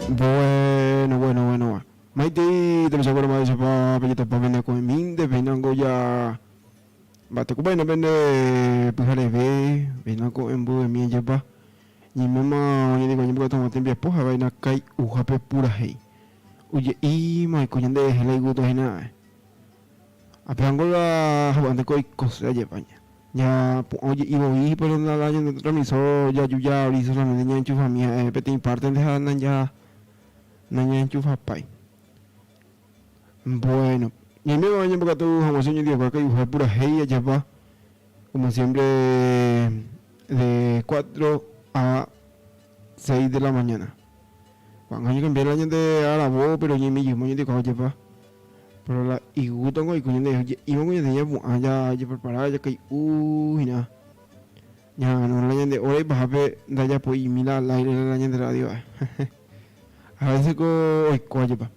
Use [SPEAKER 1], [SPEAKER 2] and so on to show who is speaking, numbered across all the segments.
[SPEAKER 1] Bueno. Maite, te lo seguro más de pa pelita pa vender con min de venango ya. Bate ko ba na bende pihale ve, venango embu mi ya pa. Ni mama ni de ko nyimbo to matin po ha vai na kai u ha pe pura hei. Uje i mai ko nyande helai gu to hina. Apango la ha bande ko cosa ya paña. Ya oye i pero na la nyande transmisor ya ya ori solamente nya enchufa mi petin parte de hanan ya nanya enchufa pai. Bueno, y a mí me bañan porque tú jamás soy un día para que yo pura hey allá va, como siempre de 4 a 6 de la mañana. Cuando yo cambié el año de Arabo, pero yo me llevo yo de allá va. Pero la y gusto con y con de y con de allá ya preparar ya que nada. Ya no el año de hoy vas a ver de allá pues y mira el aire del año de radio. A veces con hoy allá va.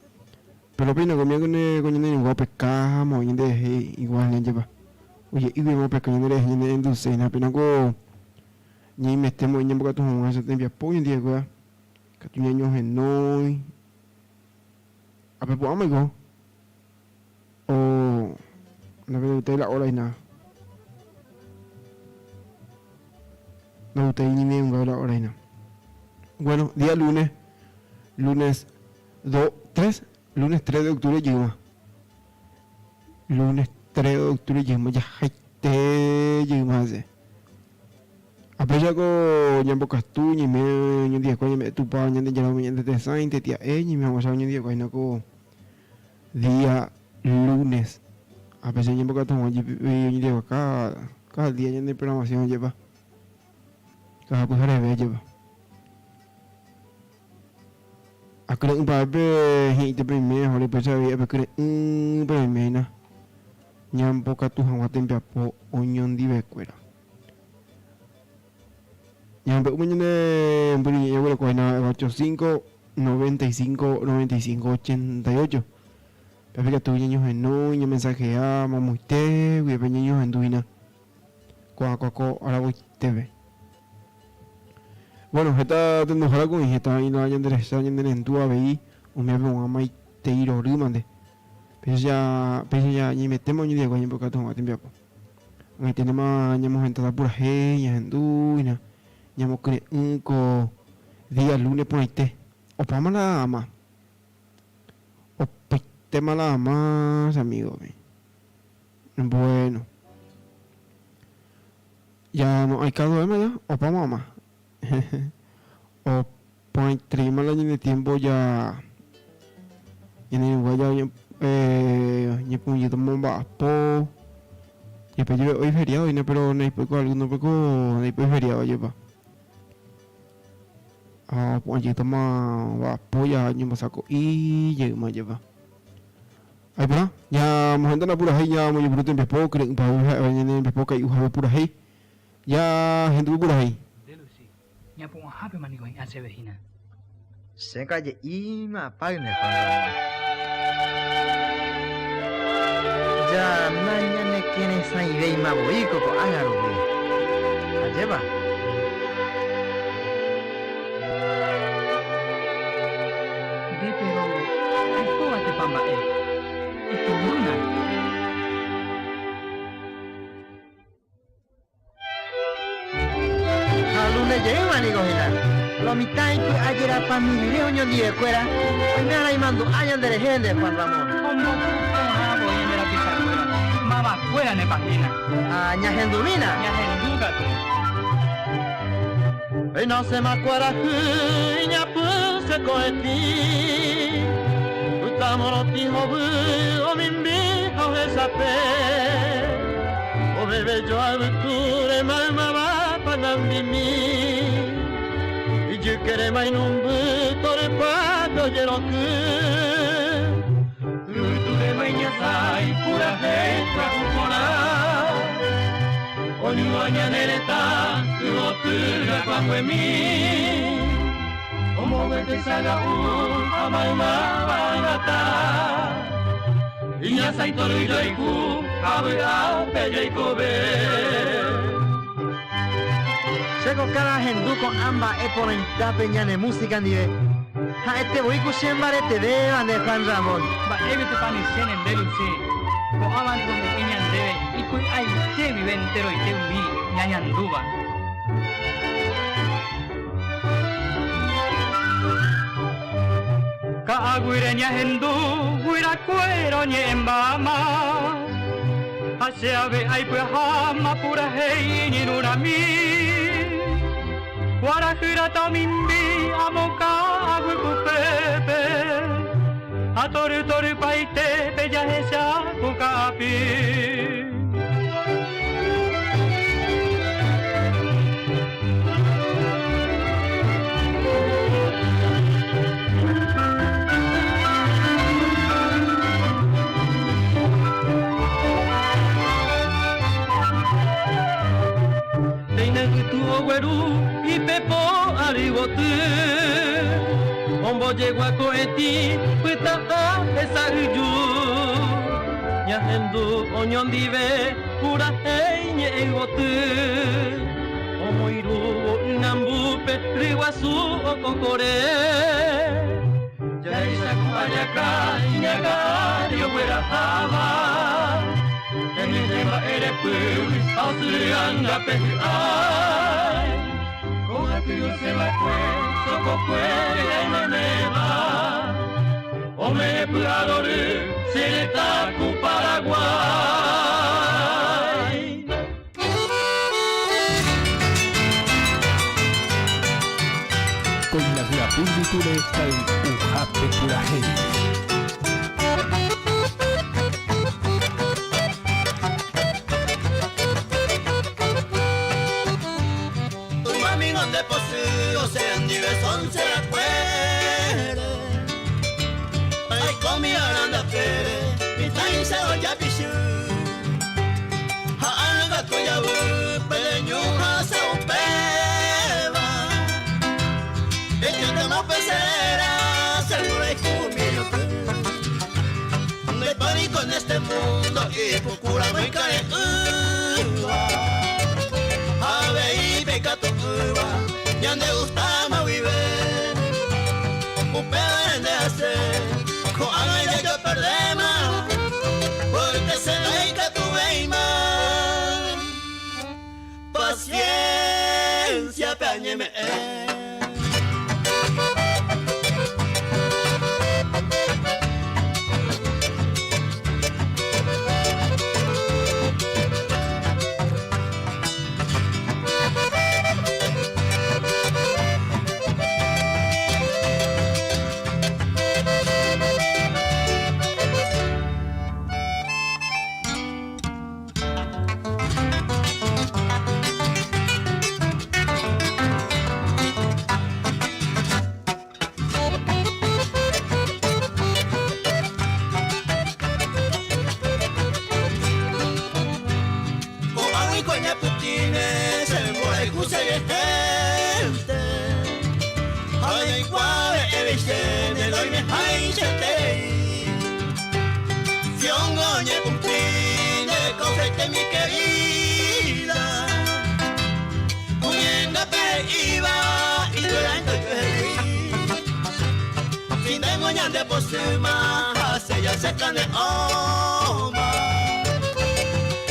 [SPEAKER 1] Pero pina conmigo con el igual pescar, moviendo de igual en lleva. Oye, y vemos pescando de gente en dulce, na pina go. Ni me estemos en porque tú no vas a tener apoyo en día, güey. Que tú niños en hoy. A ver, pues amigo. O no veo usted la hora y nada. No usted ni me un la hora y nada. Bueno, día lunes 3 de octubre llegamos. Lunes 3 de octubre llegamos ya llegamos. A pesar que ya pocas tú ni me día cuando me tu pa ni ya la mañana de sainte tía ni me vamos a ni día cuando ko día lunes. A pesar ya pocas tú ni día cada día ya de programación lleva. Cada cosa de lleva. Aku nak babe hit primeiro, olha para saber porque primeiro na. Nyampo katu hawa tempe apo onion di bekwera. Nyampo munyene buri ya ko na 85 95 95 88. Tapi que tu niños en no, ni mensaje a mamuste, we niños en duina. Ko ahora voy TV. Bueno, esta tecnología con esta ahí no hay interés en tu ABI, un me veo a mai teiro rimande. Pero ya ni metemos ni digo ni porque tú no te envío. Ahí tenemos ñamos entrada pura genia en duina. Ñamos que un día lunes por ahí o para mala ama. O piste mala más, amigo. Bueno. Ya no hay caso de media o para mamá. O point 3 mal año de tiempo ya en el lugar ya ni puñito bomba po y pues yo hoy feriado y no pero no hay poco alguno poco no hay feriado lleva ah puñito más va polla ni más saco y llega más lleva ahí va ya mojando la pura ya muy bruto en pespo creen para en pespo que usa pura ya gente pura
[SPEAKER 2] nya po hape mani ko ase vehina
[SPEAKER 3] Seka je ima pagne cuando ya nanya ne kene sai vei ma boi ko angaro be ajeba
[SPEAKER 2] de pero ai ko ate pamba itu luna
[SPEAKER 3] alune je mani ko hina lo mitai que ayer a familia reunión de escuela hoy me la mando años de gente Juan Ramón
[SPEAKER 2] como voy en la pizza mama fuera ne página
[SPEAKER 3] aña hendumina
[SPEAKER 2] ya henduga
[SPEAKER 3] hoy no se me acuerda ña puse coeti utamos los hijos o mi viejo esa pe o bebé yo aventure mamá va para mí yo quiero más un buto de pato lleno que
[SPEAKER 2] tu de mañana sai pura letra cupona ogni mañana neta tu pura cuando en mí como que salga amai mabata y ya sai todo y yo y cu abre a pelle y cobe
[SPEAKER 3] Pego cara henduko amba eponen tapeñane música nive. Ha este voy kushembare te deban de Juan Ramón.
[SPEAKER 4] Ba evite pani senen delunsi. Ko aman con pequeñan debe y kui ay te viven tero y te umbi ñañan duba. Ka aguire ña hendu guira cuero ñembama. Ase ave ay pues hama pura hei ni nurami. Guarajira tamimbi amoka agui kupepe. Atoru toru paite bella esa kukapi. Y pepo arigote Ombo llegó a coeti Puita a esa yu Ya hendu onyon dive Pura hei nye egote Omo iru nambupe Riwasu o kokore Ya isa kumayaka Inyaga yo fuera hava Kami tema ere pui Ausuri anga pehu ai Kuyo se va kwe, soko kwe, ene neva Ome puadoru, sereta ku Paraguay
[SPEAKER 5] Con la grapulliture kay uhape purahei.
[SPEAKER 6] Donde poseo sean diversos se acuerde Ay comi aranda pere Mi tain se oya pishu Ha anga koya wu Peleñu ha se upeva Ella te mo pesera Seguro y kumiro Me pari con este mundo Y pukura muy care Ave y pecato ya me gusta más vivir un pedo de hacer con algo ya yo perdemos porque se la que tu veima paciencia peñeme mi querida Uniendo iba y durante yo Sin demonio de posuma Hace ya se cane oma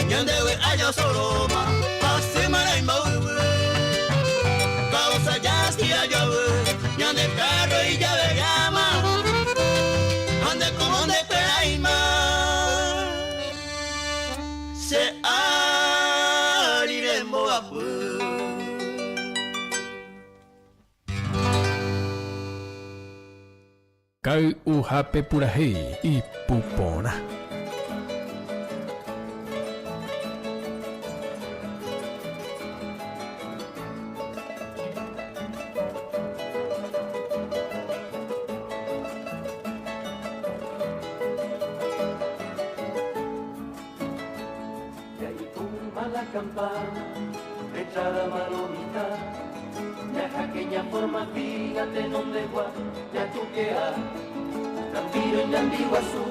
[SPEAKER 6] Yande we ayo soroma Hace mara y mawe Causa ya si ayo Yande perro y ya ve llama Ande como de peraima Se ariremo apu
[SPEAKER 5] Kay uhape purahei y pupona.
[SPEAKER 2] La campana, echada maromita, ya aquella forma fíjate donde gua, ya chuquea, Campiro y Yandiguazú,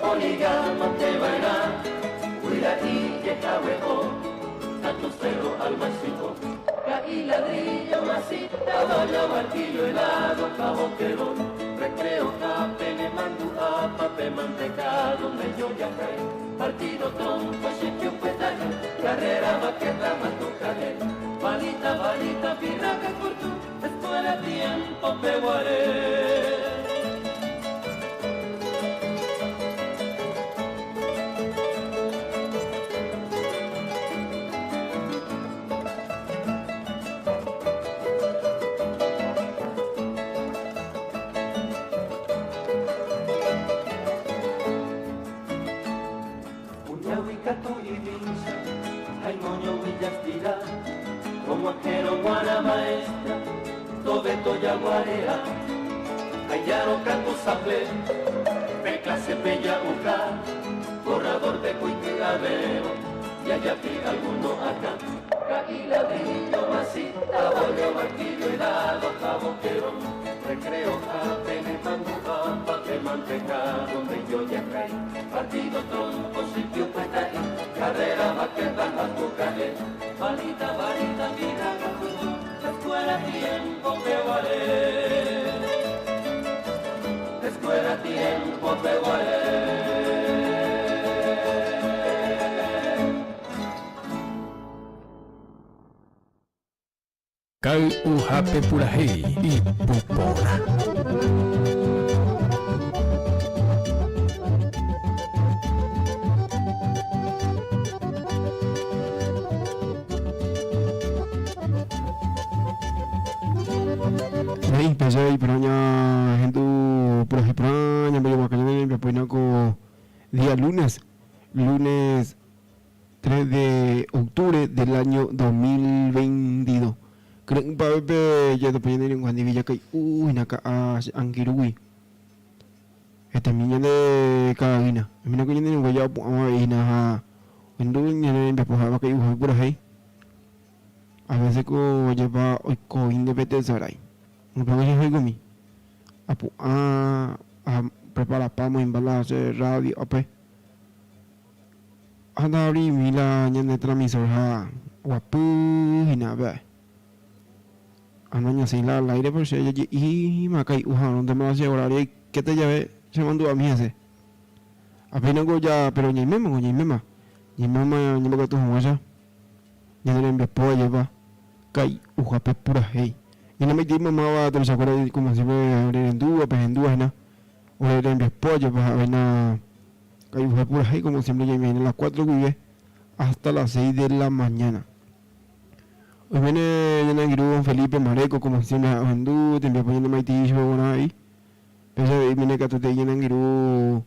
[SPEAKER 2] Onigama te vairá, Huira y Yecahueco, Tanto cero al máximo, Caí ladrillo, masita, valla, martillo, helado, cabo, quedón, recreo, capene, mandu, pape, mantecado, medio, yacay, partido, trompo, chequio, petaje, carrera, baqueta, matucaje, balita, balita, pirraca, curtu, escuela, tiempo, peguaré. Como aquero guana maestra, tobeto yaguarea, ayaro canto saple, pe clase bella uca, borrador de cuitigavero, y allá pica alguno acá, caí ladrillo, masita, bollo, martillo, helado, cabo, querón, recreo, pene, manguba, pape, mantecado, medio yacay, partido, trompo, sitio, petaje, carrera, baqueta, matucaje, balita, balita, mira, escuela, tiempo, peguaré. Escuela, tiempo, peguaré.
[SPEAKER 5] Kai uhape purahei y pupora.
[SPEAKER 1] Hey, pesa y praña, gente, por ahí praña, me llamo Cañón, me apoyan con día lunes 3 de octubre del año 2022. Creo que para ya te ponen en Juan de Villa que naka angirui. Este niño de Carolina. Mira que yo no voy a poner na cuando niño de pues que yo por ahí. A veces ko lleva hoy ko independencia ahí. No puedo decir conmigo. A preparar para embalar radio ape. Anda abrir mila nyane transmisor ha wapu hinabe. Anda sin la al aire por si allí y macay no te me hace horario que te lleve se mandó a mí ese. Apenas go ya pero ni mema ni mema ni me gato huesa. Ni le envío por lleva kai ujape pura hey. Y no me di mamá va a tener seguro como si me en dúo pues en dúo na. O le envío pollo pues a ver na kai ujape pura hey como siempre ya viene a las 4 vive hasta las 6 de la mañana. Hoy viene Yanangiru Felipe Mareco, como siempre, Andú, te envía poniendo Maitillo, bueno, ahí. Pero hoy viene que tú te Yanangiru,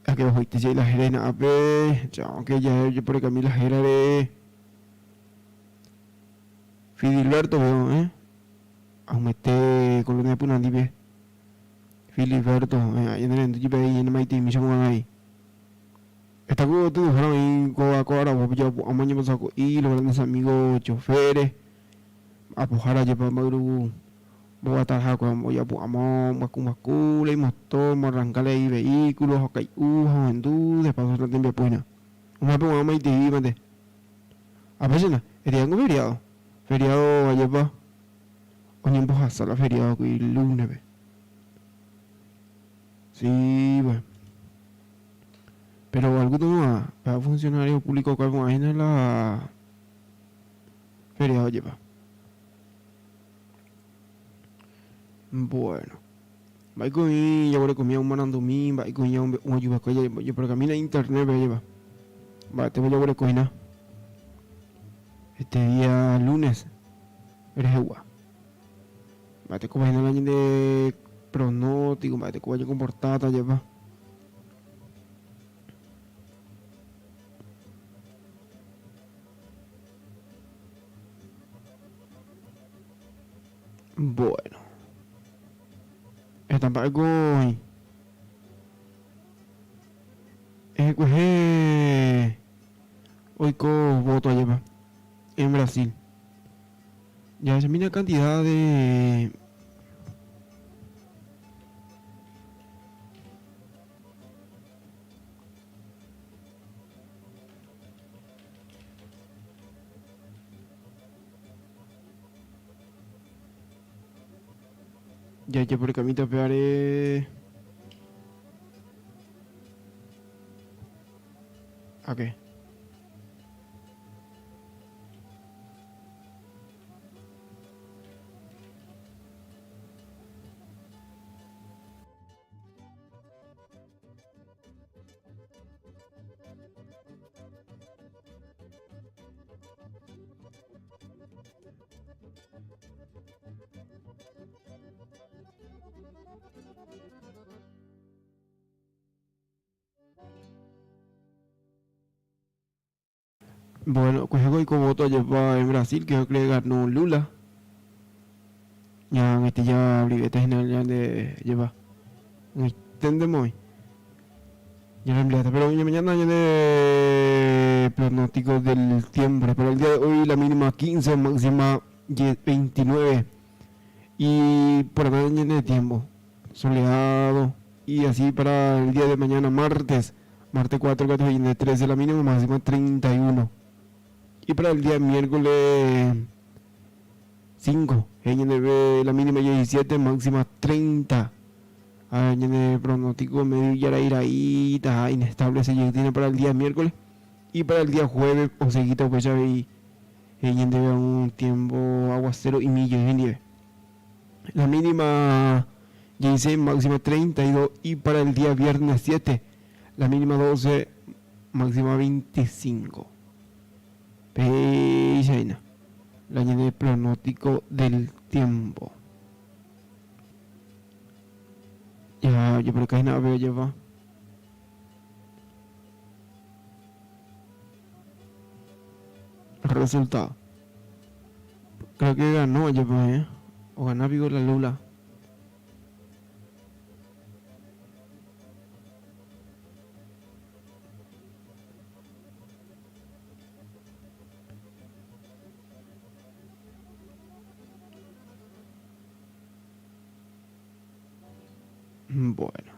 [SPEAKER 1] a que hoy te la jerena, a ver, chao, que ya yo por el camino la jera de Fidilberto, veo, aún me esté con lo de Punandi, ve. Filiberto, ahí en el entuyo, ahí en Maitillo, me llamo ahí. Está con todo, y ahora yo a mañana saco y los grandes amigos choferes a pujar a llevar madrugu voy a estar con voy a puamos macula y motor arrancarle ahí vehículos o que en du de paso la tiempo buena una pongo más y te mate a veces no el día feriado ayer va o ni en boja la feriado que el lunes sí bueno. Pero algunos para funcionarios públicos que alguna en la feria lleva. Bueno. Va con y ya voy a comer un manando mi, va con ya un ayuda que yo por camino internet me lleva. Va, te voy a comer este día lunes. Eres agua. Va, te comes en el año de pronóstico, va, te comes con portada lleva. Bueno. Esta para hoy. Hoy con voto allá en Brasil. Ya se mira cantidad de Ya por el camino pegaré. Ok. Bueno, pues hoy como voto lleva en Brasil, que yo creo que ganó Lula. Ya, ya briguete general ya de lleva. Entendemos hoy. Ya la empleada, pero mañana ya de pronóstico del tiempo. Para el día de hoy la mínima 15, máxima 29. Y por acá de tiempo. Soleado. Y así para el día de mañana, martes 4, 13, la mínima, máxima 31. Y para el día miércoles 5, la mínima 17, máxima 30. En el pronóstico medio ya era ahí, está inestable, se tiene para el día miércoles. Y para el día jueves, o seguida, pues ya veis, debe un tiempo aguacero y millo de nieve. La mínima 16, máxima 32. Y para el día viernes 7, la mínima 12, máxima 25. Peña, la llena de pronóstico del tiempo. Ya, yo por acá nada veo llevar. Resultado. Creo que ganó lleva, o gana Vigo la Lula. Bueno.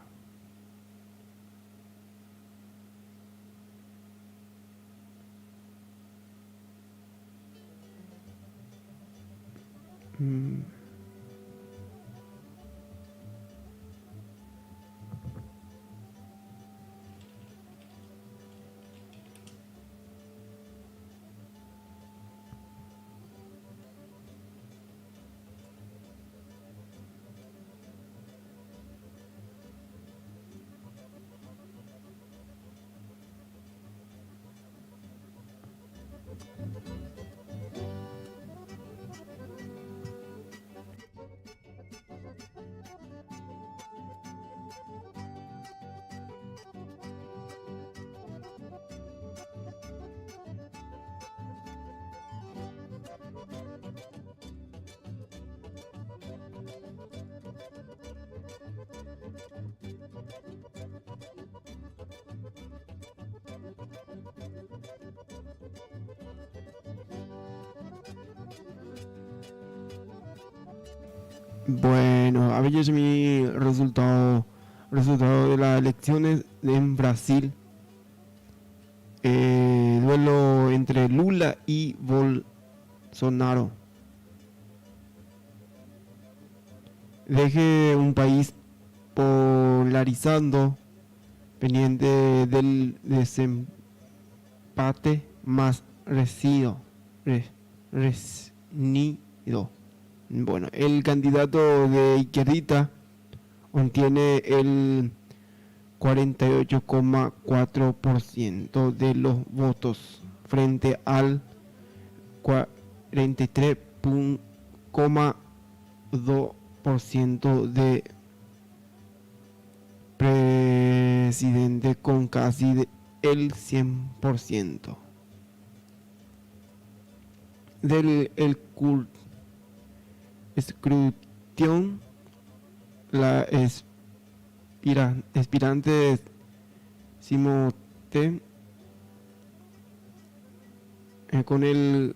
[SPEAKER 1] Bueno, a ver, yo mi resultado de las elecciones en Brasil. Duelo entre Lula y Bolsonaro. Deje un país polarizando, pendiente del desempate más resnido. Bueno, el candidato de izquierdita obtiene el 48,4% de los votos frente al 43,2% de presidente, con casi el 100% del escrutinio. La aspirante Simote con el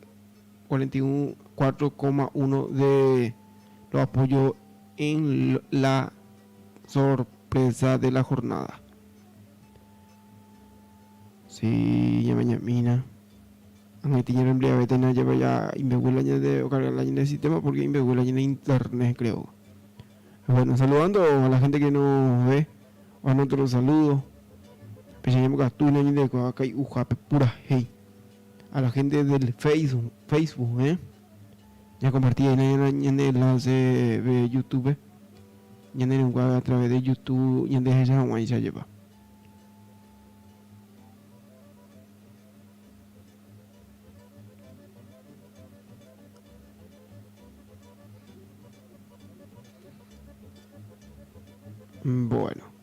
[SPEAKER 1] 44,1% de lo apoyó en la sorpresa de la jornada. Sí, ya mañana. Aunque tiene empleo de tener ya inveguela de cargar la llena de sistema, porque inveguela llena de internet, creo. Bueno, saludando a la gente que nos ve, a nosotros saludos. Pensamos que tú no de acá hay ujape pura hey. A la gente del Facebook, ya compartí en el enlace de YouTube. Ya en el a través de YouTube, ya en el Hawaii ya lleva. Bueno.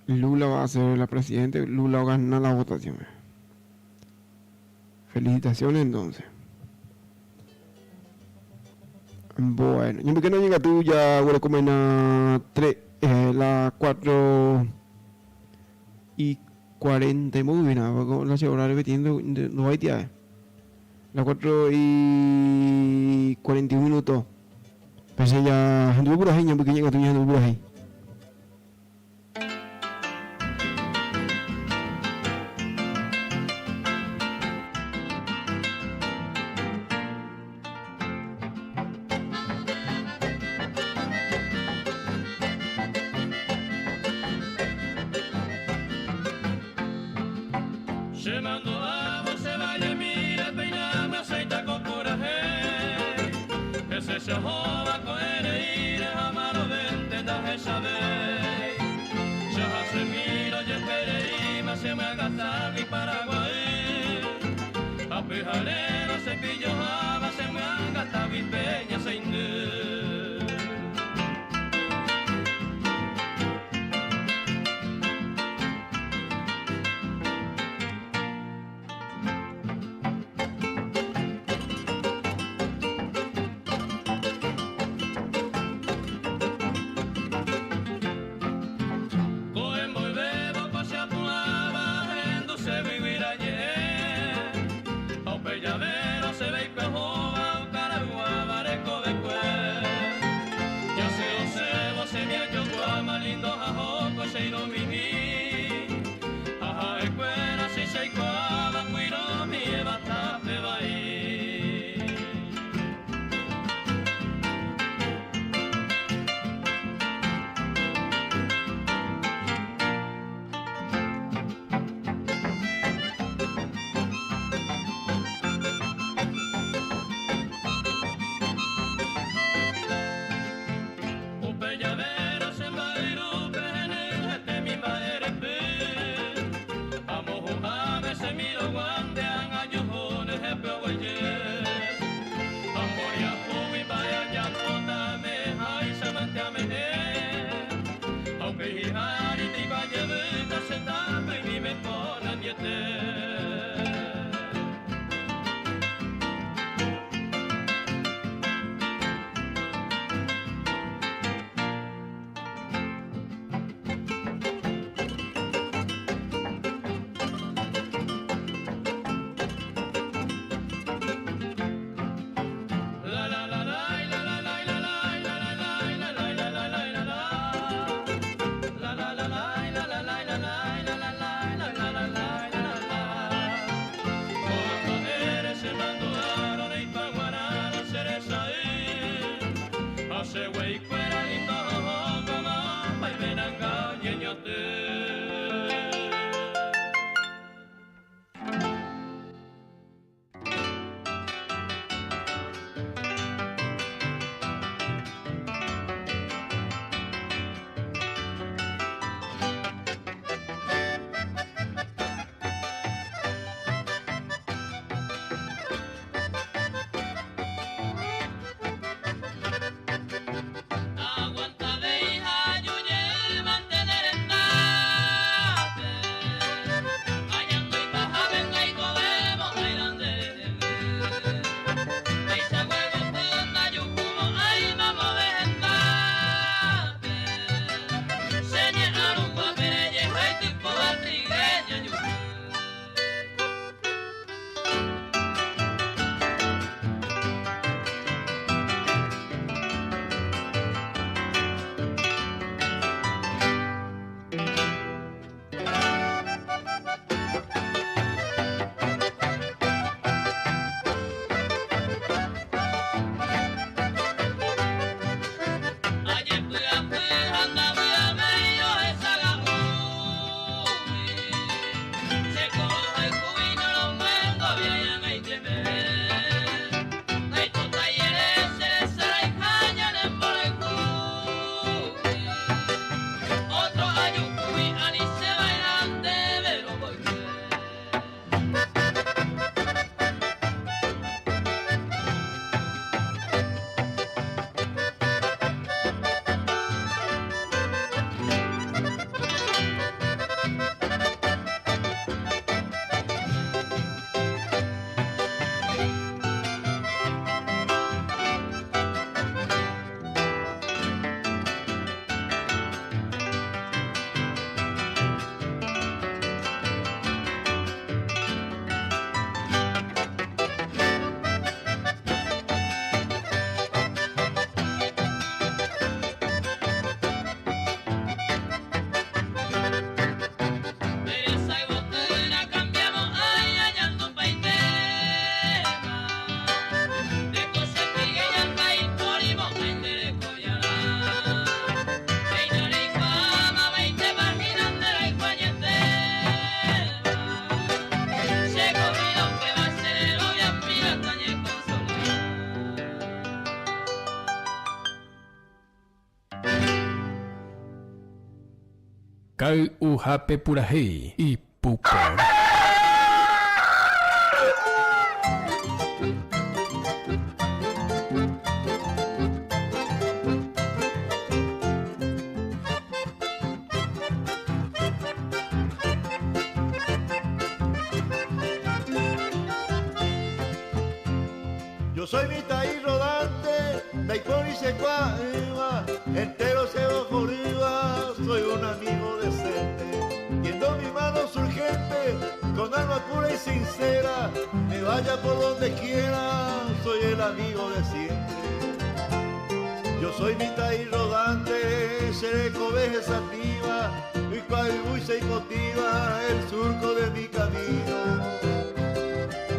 [SPEAKER 1] Lula va a ser la presidenta. Lula va a ganar la votación. Felicitaciones entonces. Bueno, yo me quedo llega tú ya voy a comer a 3, las 4:40 muy bien, la hora repitiendo no hay tía. Las 4:41 minutos. Pensé ya, anduve por ahí, yo me quedo llega tú ya anduve por ahí.
[SPEAKER 2] Se mandó a você vale mira peina me aceita con pura hey. Ese se joda con ir a malo vente da saber. Ya hace miro y espere y me se me agata mi Paraguay. A pejalero se pillo java se me agata mi peña se inde. Se ve y pejoba, Caragua, Bareco de Cue.
[SPEAKER 5] Kai uhape purahei y pupo.
[SPEAKER 6] Yo soy mitad rodante, Daikon y Secuaima, entero se bajo arriba, soy un amigo decente. Tiendo mi mano urgente, con alma pura y sincera, me vaya por donde quiera, soy el amigo de siempre. Yo soy mitad rodante, seré cobeje sativa, y cual se motiva el surco de mi camino.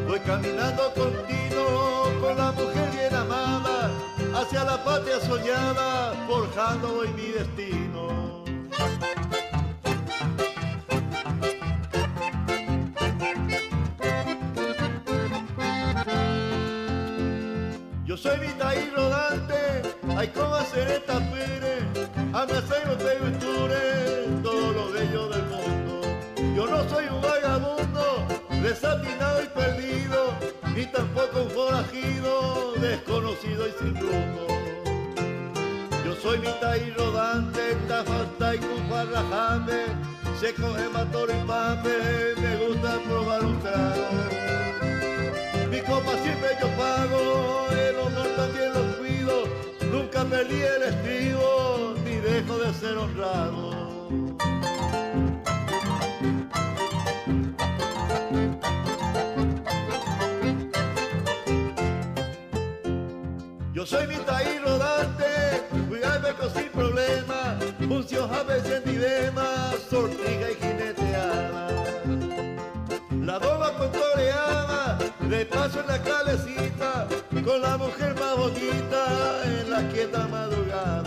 [SPEAKER 6] Voy caminando continuo con la mujer bien amada, hacia la patria soñada, forjando hoy mi destino. Yo soy mitad rodante, hay como hacer esta pere, a mi acero te venture, todo lo bello del mundo. Yo no soy un vagabundo, desatinado y perdido, ni tampoco un forajido, desconocido y sin rumbo. Yo soy mitad rodante, tafasta y cufarrajame, seco hematoro y pame, me gusta probar un trago. Mi copa siempre yo pago, el honor también lo cuido, nunca perdí el estribo, ni dejo de ser honrado. Yo soy mitad rodante, cuidarme con sin problema, función a veces en dilema, sortija y jineteada. La bomba con toreada, de paso en la calecita, con la mujer más bonita en la quieta madrugada.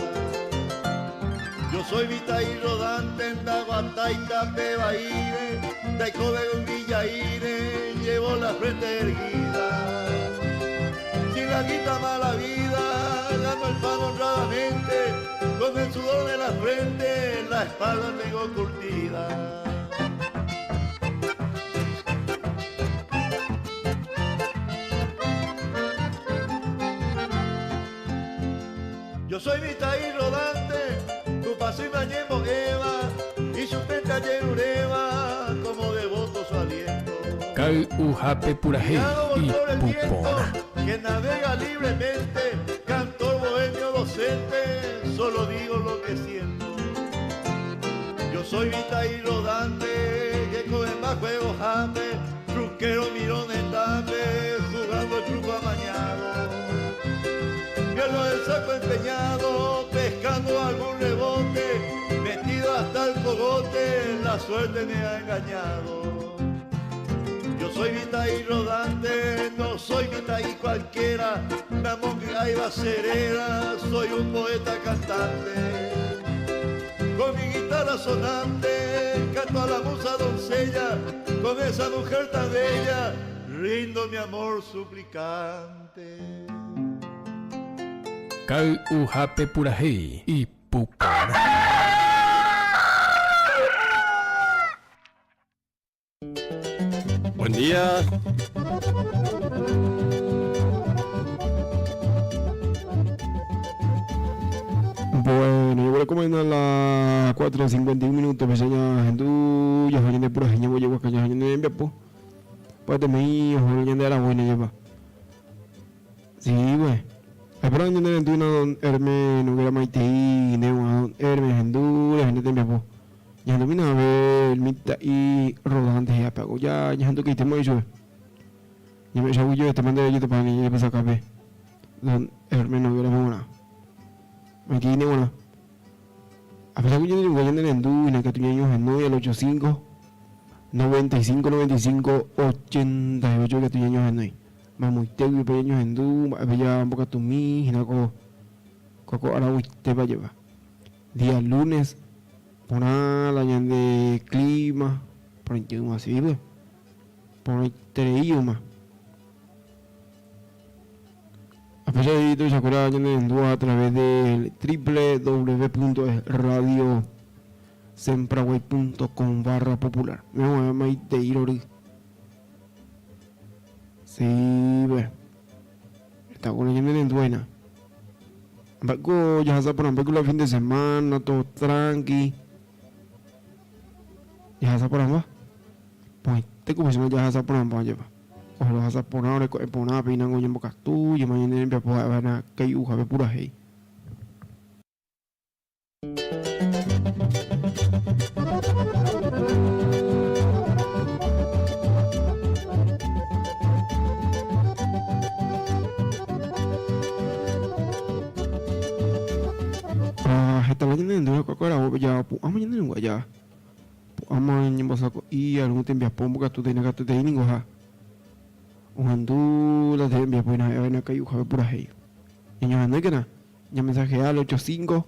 [SPEAKER 6] Yo soy mitad rodante, en Daguataita, Pebaire, Taicobe en Villaire, llevo la frente erguida. Sin la guita mala vida, gano el pan honradamente, con el sudor de la frente, la espalda tengo curtida. Yo soy mitad rodante, tu paso y mañemo Eva, y su penta llenureva, como devoto su aliento.
[SPEAKER 5] Kai uhape purahei y pupo.
[SPEAKER 6] Que navega libremente, cantor bohemio docente, solo digo lo que siento. Yo soy mitad rodante, que con el más juego jame, truquero mirón en dame, jugando el truco amañado. Pierdo el saco empeñado, pescando algún rebote, metido hasta el cogote, la suerte me ha engañado. Yo soy mitad rodante, no soy mitad cualquiera, una monja y bacerera, soy un poeta cantante. Con mi guitarra sonante, canto a la musa doncella, con esa mujer tan bella, rindo mi amor suplicante.
[SPEAKER 5] Kai uhape purahei y pupo.
[SPEAKER 7] Buen día.
[SPEAKER 1] Bueno, yo voy a comer a las 4:51 minutos, me enseña Hendú, ya joyen de pura gente, voy a llevar caña joyen de Bepo. Pues de mí, joyen de la buena lleva. Sí, güey. Pero yo no entiendo Hermes, no quiero maite y no Hermes, Hendú, la gente de Bepo. Ya no vino a ver mitad y rodante ya pago. Ya Hendú que te mueves yo. Ya me llamo yo, te mandé yo te pago y ya pasa acá ve. Don Hermes no quiero una. Me tiene una. A pesar que yo digo que yo en el Hendú y en el que tenía años en 9 al 85 95 95 88 que tenía años en 9. Vamos, te voy a pedir años en Hendú, había un poco tu mí, y no coco ahora te va a llevar. Día lunes, por la de clima, por el clima así, pues. Por el idioma. A pesar de esto, se acuerdan de Hendú a través del www.radio sempraguay.com/popular. Me voy a llamar de ir. Sí, bueno. Está con la gente en buena. Embargo, ya se ponen película fin de semana, todo tranqui. Ya se ponen más. Pues te como si no ya se ponen más lleva. O los se ponen ahora con una pina con un bocastú y mañana en vez de van a que uja de pura hey. Esta mañana en dua ko ra ya pu amañana en ya pu amañana bosako y algún tiempo pombo ka tu tena ka tu teni ngoha uhandu la de envía pues na ka yuja pura hey niño no que na ya mensaje al 85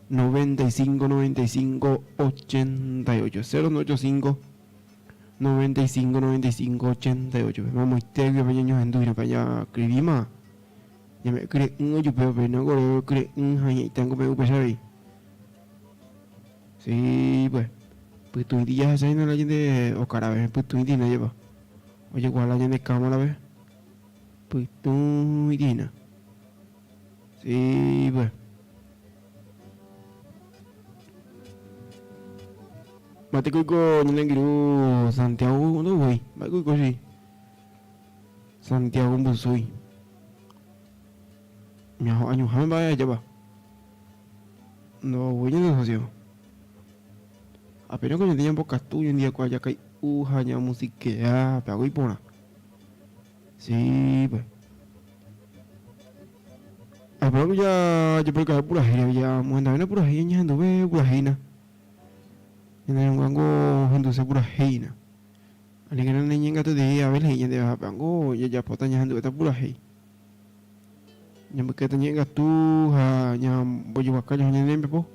[SPEAKER 1] 95 95 88 085 95 95 88 vamos te que niños en duina para allá escribimos ya me cree un yo pero no creo cree un hay tengo me upesa ahí sí pues tu día se no la gente o cara ver pues tu día lleva oye cuál la gente cámara ver pues tu día sí pues mate ko nyengiru Santiago no voy va ko sí Santiago Busui mi año jamás vaya lleva no voy a negocio apenas que yo tenía pocas tuyas un día que haya que hanya música pero y pona sí pues pero ya yo porque pura gira ya muenda ven pura gira ya ando ve pura gira en un gango ando se pura gira ani que no niña gato de a ver ella de bango ya potanya ando está pura gira ya me quedé teniendo tú ya voy a buscar ya en el po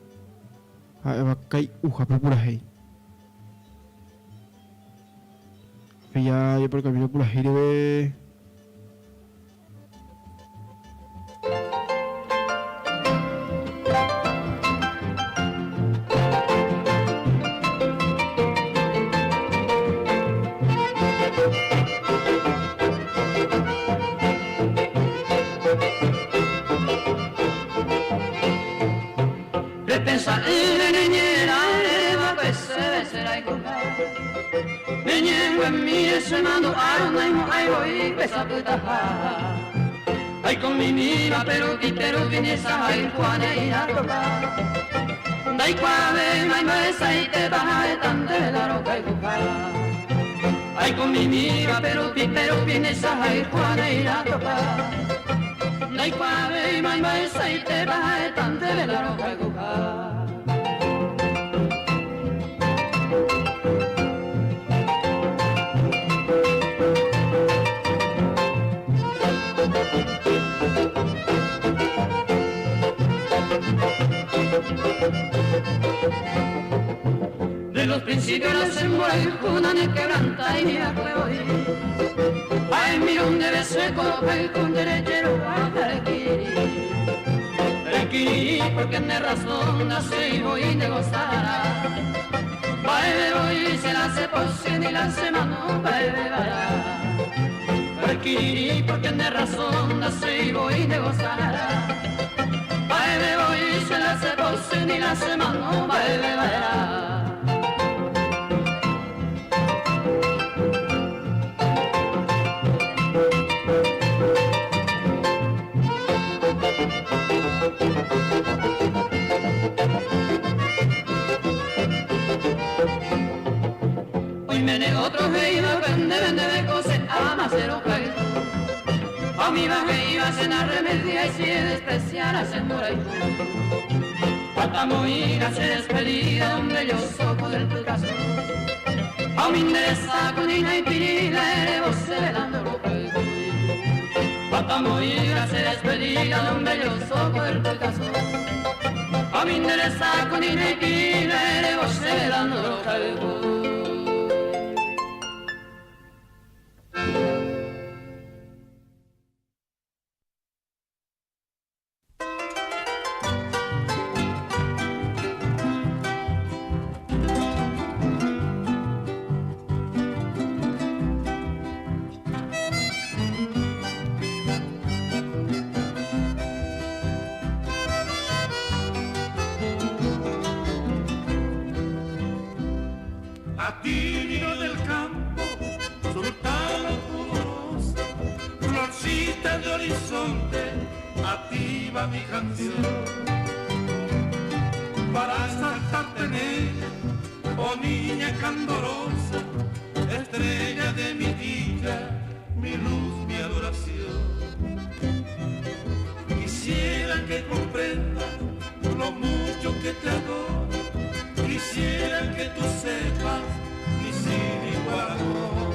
[SPEAKER 1] va kai pura gira ya por el camino pura gira ve
[SPEAKER 3] Pensa in niñera eva pues será y comprar Niñengo en mi se mando a un aimo ay voy pesa puta Ay con mi mira pero tiene esa ay juana y la ropa Dai quave mai mai sai te baja tan de la roca y comprar Ay con mi mira pero tiene esa ay juana y la ropa Dai quave mai mai sai te baja tan de la roca y comprar De los principios la sembra y una ne quebranta y a hoy ay millón de veces coloca el con derechero a Requiri porque tiene razón nace y voy y negociará Baile hoy se la hace por cien y la semana baile vaya Requiri porque tiene razón nace y voy y negociará Baile hoy se la hace por cien y la semana baile vaya Hoy me nego otro rey, vende de cosas, ama cero caído. A mi baje iba a cenar remedia y si despreciar a señora y tú. Faltamos ir a ser despedida, hombre, yo soco del caso. A mi interesa con Ina y Pirila, vos celando lo que Faltamos ir a ser despedida, hombre, yo soco del caso. A mi interesa con Ina y Pirila, vos celando lo que A ti, niño del campo, sultana pudorosa, florcita de horizonte, a ti va mi canción. Para saltarte en ella, oh niña candorosa, estrella de mi dicha, mi luz, mi adoración. Quisiera que comprendas lo mucho que te adoro, quisiera que tú sepas mi sin igual amor.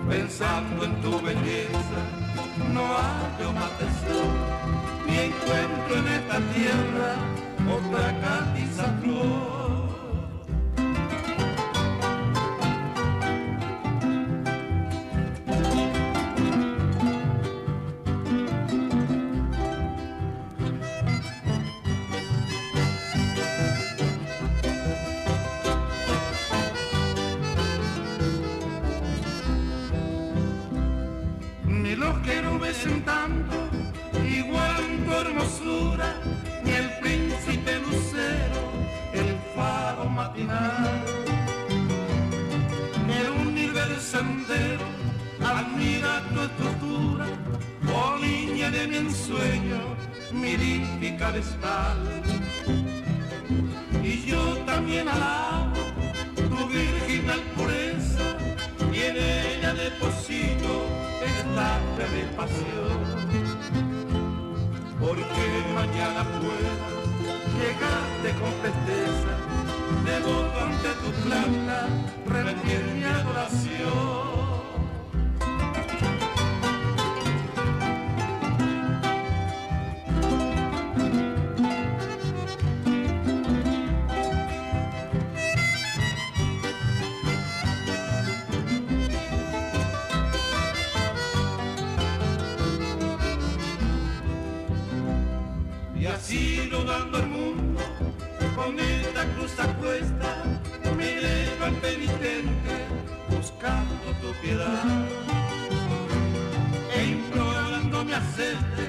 [SPEAKER 3] Pensando en tu belleza, no hallo más tesoro, ni encuentro en esta tierra otra catiza flor. Ni los querubes en tanto, igual tu hermosura, ni el príncipe lucero, el faro matinal, ni el universo entero admira tu estructura, oh niña de mi ensueño, mi lírica vestal. Y yo también alabo tu virginal pureza, y en ella deposito esta fe de pasión, porque mañana pueda llegarte con presteza, devoto ante tu planta rendir mi adoración. Y así rodando el mundo, con esta cruz a cuesta, me elevo al penitente, buscando tu piedad, e implorando me acepte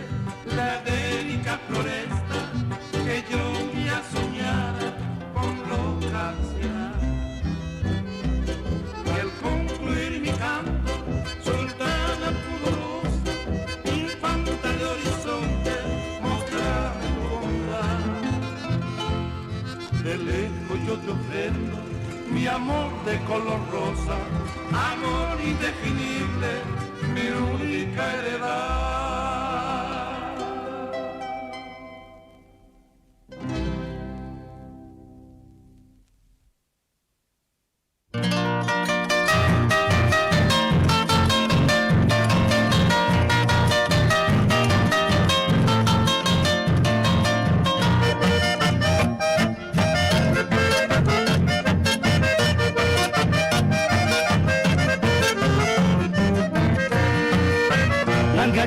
[SPEAKER 3] la délica floresta, que yo ya soñara con loca ansiedad. Y al concluir mi canto, sultana pudorosa, infanta de horizonte, de lejos yo te ofrendo mi amor de color rosa, amor indefinible, mi única heredad.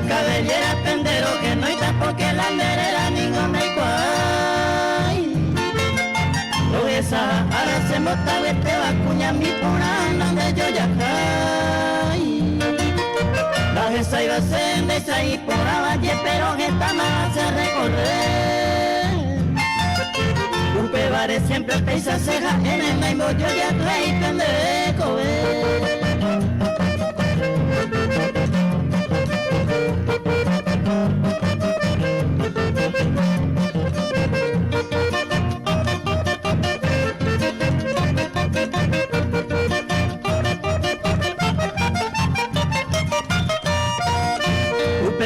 [SPEAKER 7] Cabellera pendero que no hay tampoco la anderera ningún me cuay. Lo esa ahora se mota vete vacuña mi pura donde yo ya caí. La esa iba a ser de esa y por valle pero que esta más se recorrer. Un pebare siempre pesa ceja en el naimo yo ya caí pendejo.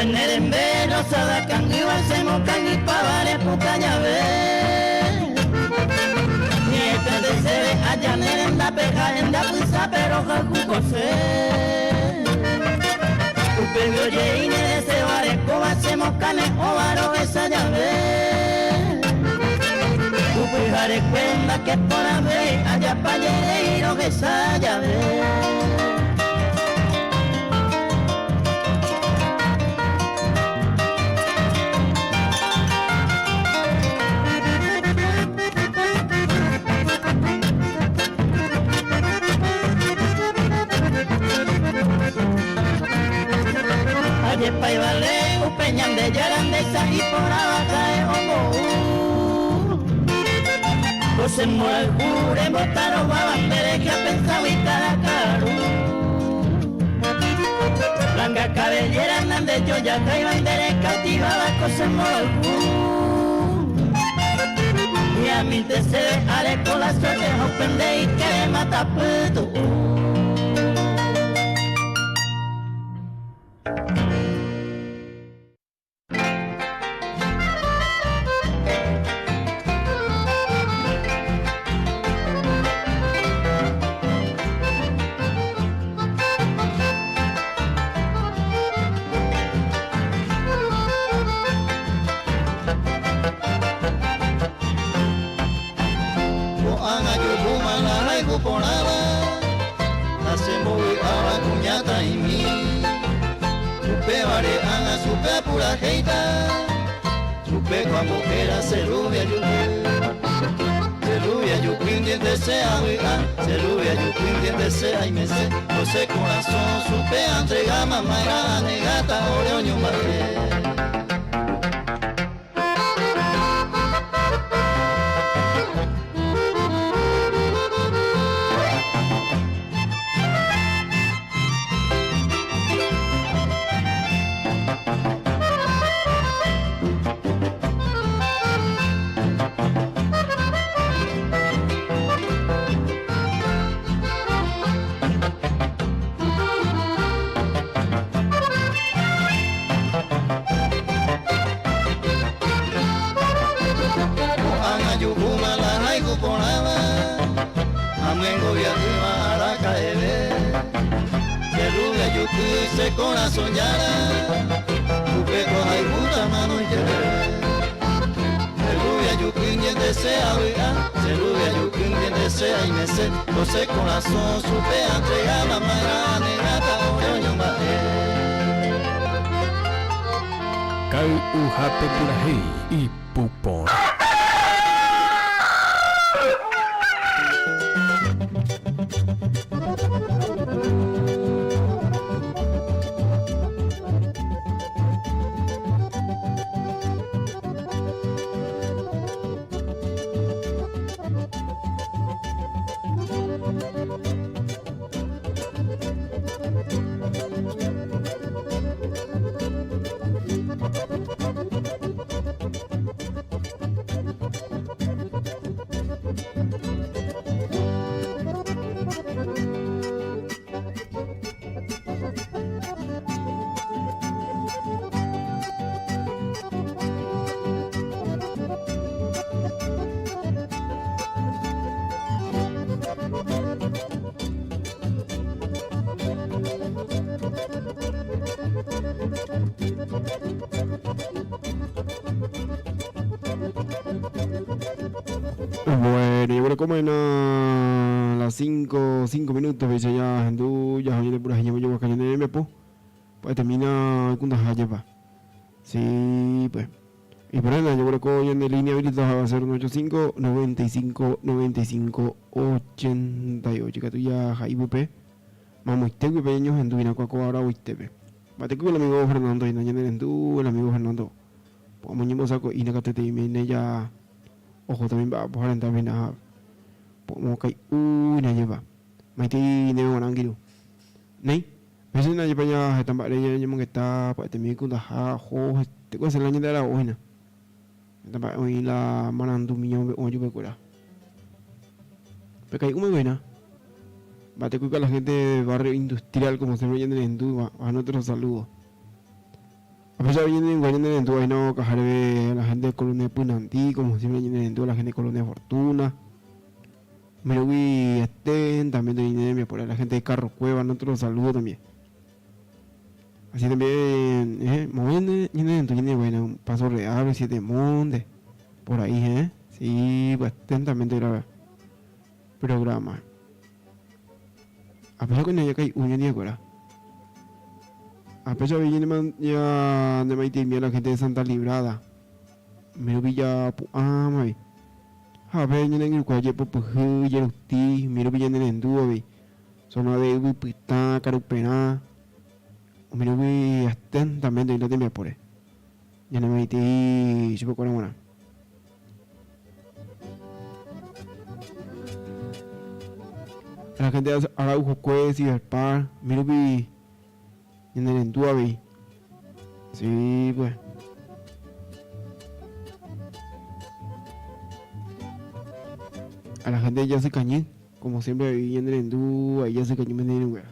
[SPEAKER 7] Nerembero, Sadacan, Igualcemo, Cangui, Pavare, Pucañabe. Nieta de Sebe, allá Nerenda, Peja, en la Puisa, pero Jacucose. Upebio, Yeine, de Sebare, Cobacemo, Cane, Ovaro, esa llave. Upejare, Cuenda, que por ave, allá Payereiro, esa llave. Yepa y vale, upeñan de yarandesa y por abajo de hongo. José Moral Jure, Botaro, Babambere, que ha pensado y Caracaru. Blanca cabellera, Hernández, yo ya caí bandera, cautivaba José Moral Jure. Y a mí te se ve, haré con la suerte, ofende y que le mata puto.
[SPEAKER 6] José corazón, supe entregar mamá era negata, oreoño corazón yara, tupe coja y puta mano y rubia yukin y desea oiga, rubia yukin y desea y me sé, José corazón supe entregar la mara negata oreoño mate.
[SPEAKER 5] Kau uhape purahi y pupor.
[SPEAKER 1] Bueno, yo creo como en las 5 minutos, veis ya hendu ya hoy de pura gente yo que ne me po. Pues termina con las pa. Sí, pues. Y por ahí yo creo que hoy en línea habilitada va a ser 185 95 95 88 que tú ya hay bupe. Vamos este pequeño hendu vino con ahora hoy tepe. Bate con el amigo Fernando y no en hendu el amigo Fernando. Pues mañana saco y na que te me ya ojo también va a poner también a como que una lleva mai ti ne orang gitu nei biasanya aja banyak tempat dia yang mengeta pak temi ku dah ho te ko selanya dah ohina tempat ohila manantu minyo o juga kura pero hay una buena bate ku la gente de barrio industrial como se ven en Hindú a nosotros saludos. A pesar de que vienen en tu no cajaré la gente de Colonia Punantí, como siempre vienen en toda la gente de Colonia Fortuna. Me lo vi también de Inemia, por ahí la gente de Carro Cueva, nosotros saludos también. Así también, moviendo en tu bueno, un Paso Real, Siete Montes, por ahí, sí, pues atentamente graba programa. A pesar de que no hay que un día ahora. A pesar de que ya de Maite la gente de Santa Librada, me lo vi ya, mai. A ver, yo en el cual yo pues ya lo ti, me lo vi en el dúo, zona de Upita, Carupena, me lo vi atentamente y no te me apure. Ya no Maite, yo puedo con una. A la gente de Araujo, Cuez, Ciberpar, Mirupi, en el Entuavi. Sí, pues. A la gente de Yase Cañín, como siempre viví en el Endú, ahí Yase Cañín me tiene wea.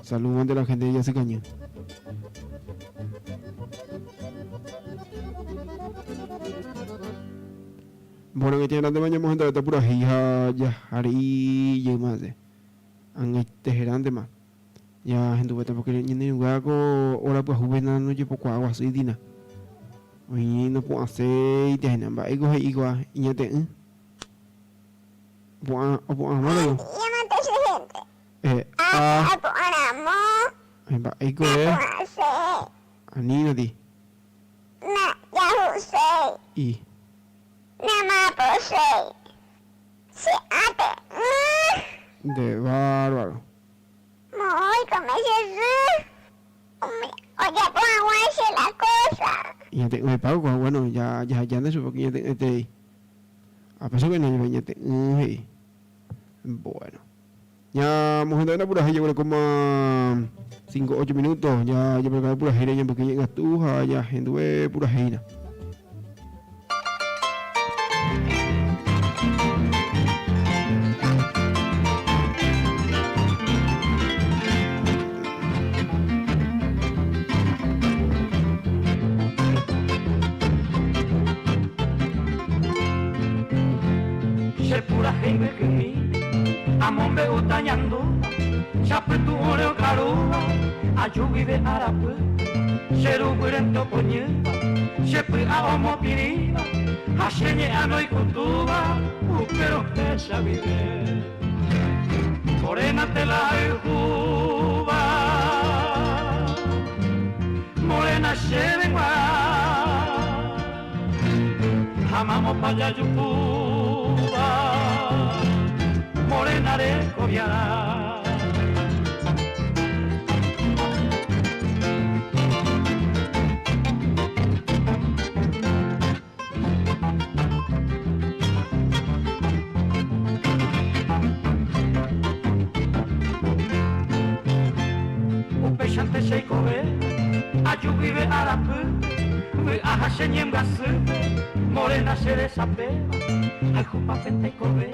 [SPEAKER 1] Saludos ante la gente de Yase Cañín. Bueno, que tiene grande mañana hemos entrado por ahí ya hari y más de. Han tejerante más. Ya gente puesta porque ni lugar con ahora pues juvenil no llevo con agua así dina. Hoy no puedo hacer te namba ahí coge igual y ya te puedo amar ahí coge ani nadi y de bárbaro.
[SPEAKER 8] Oye, pues aguante la cosa.
[SPEAKER 1] Y ya te me pago bueno ya no sé porque ya te a pesar que no ya te bueno ya hemos entrado por ahí yo creo como 5-8 minutos ya yo preparé pura gira ya porque llegas tú ya gente pura gira.
[SPEAKER 4] Pura henge kini amombe utañando chapetu oreo karua ayugi de arapu sheru burento ponye shepu aomo piriba hashenye anoi kutuba upero pesa vive morena te la juba morena shevenwa hamamo paya yukuba morena de cobiara upeshante sheikobe ayugibe arapu ahashenyem gasu morena shere sapeba ay jupa pente kobe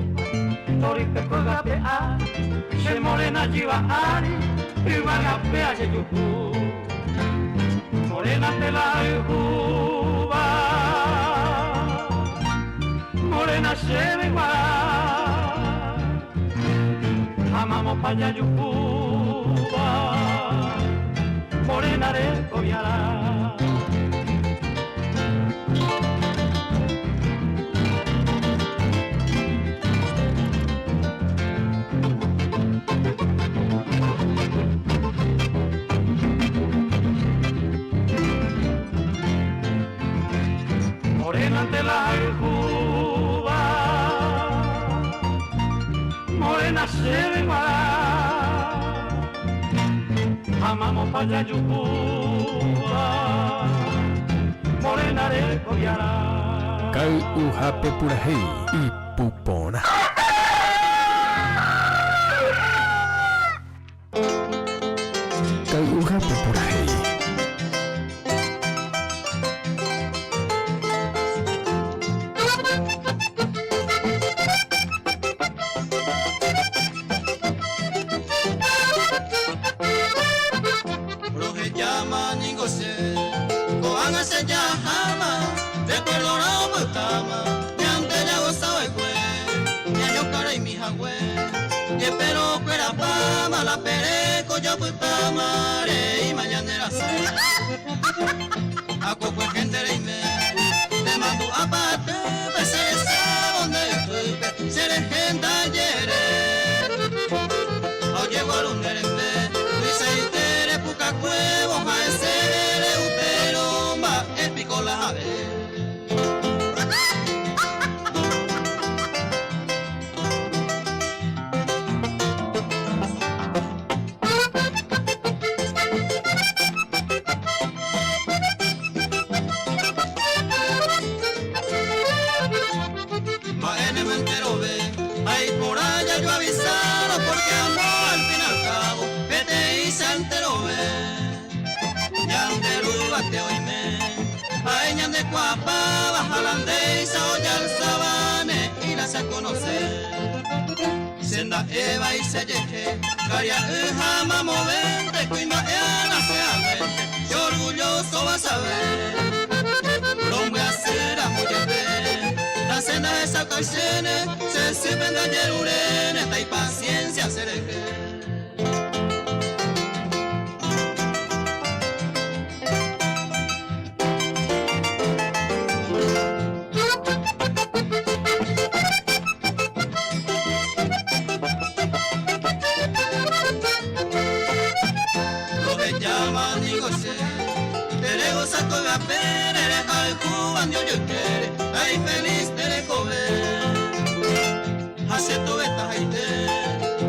[SPEAKER 4] tori peko gape a she morena jiva ari iba gape a yuku morena te la juba morena shere wa amamo paya yuku morena de cobiara. Ante la juba morena se venga amamos para yuba morena de cobiara
[SPEAKER 5] Kau uhape purahei y pupona. Kau uhape purahei.
[SPEAKER 6] La pereco yo pues pa mare y mañana sé a coco gente de me te mando aparte se donde estoy se le gente ayer oye golun derende dice tere puca cuevo a ese pero ma el pico la ave. de Cuapa, baja la andesa, oye al sabane y la hace conocer. Senda Eva y se llegue, caria hija, mamo vente, cuima ena se aguente, y orgulloso vas a ver. Hombre a ser a mujer, la senda de esa ocasión, se sirven de ayer urene, esta y paciencia se deje. Saco de apere, al cubano yo quiere, ay feliz te le cobre. Hace todo esta gente,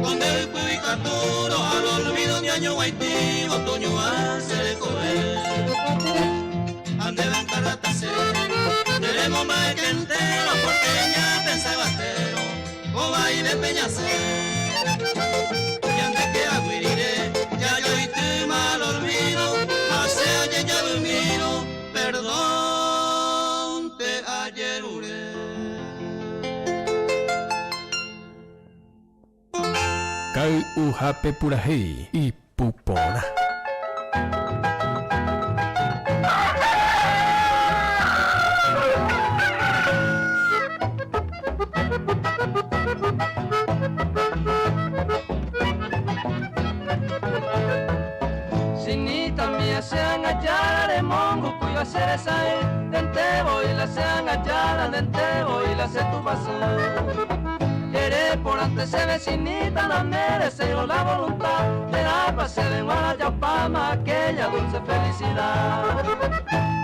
[SPEAKER 6] con el cubicaturo, al olvido de año guaití, otoño hace le cobre. Ande ven carratase, tenemos más que entero, porque ya pensaba batero, o baile peñase. Y ande que aguirire, ya yo y te mal olvido, hace ayer ya dormido, perdón te ayer uré.
[SPEAKER 5] Kai uhape purahei y pupona.
[SPEAKER 3] Sinita mía sean allá de mongo cuyo hacer esa dentebo y la sean allá dentebo y la se tu basón. Eres por antes se vecinita la merece yo la voluntad de la pase de Guarayapama aquella dulce felicidad.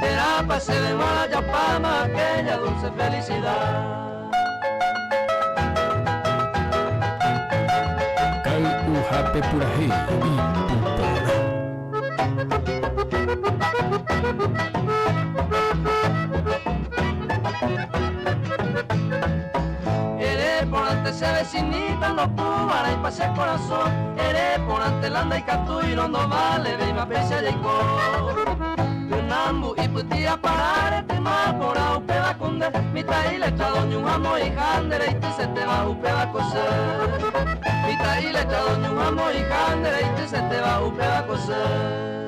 [SPEAKER 3] De la pase de Guarayapama aquella dulce felicidad.
[SPEAKER 5] Kai uhape purahei y pupona.
[SPEAKER 3] Eres por antes se vecinita no cubara y pase el corazón. Eres por antes landa y catu y no vale ve y me aprecia de Nambu y putia parar este mal por upeda kunde mita ile chadoñu amo y handere y te se te va upeda coser. Mita ile chadoñu amo y handere y te se te va upeda coser.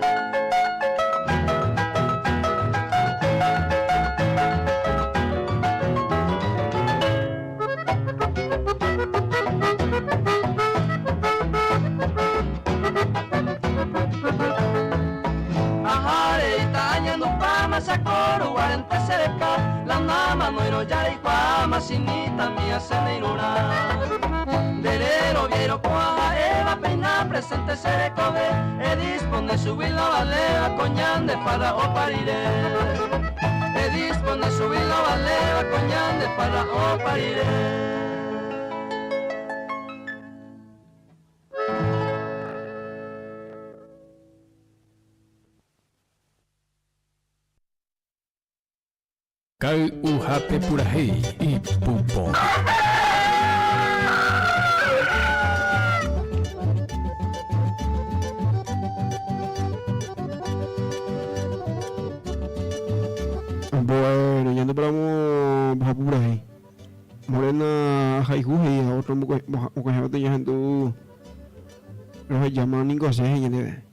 [SPEAKER 3] Sakoro guarente cerca la nama no iro yari kwama sinita mía se neirura derero viero cuaja eva peina presente se recoge e dispone subir la valeva coñán de para o pariré e dispone subir la valeva coñán de para o pariré.
[SPEAKER 5] Kai uhape purahei y pupona.
[SPEAKER 1] Bueno, ya nos paramos baja purahei. Morena Jaijuje y a otro mujer de yandu los llaman ningose y neve.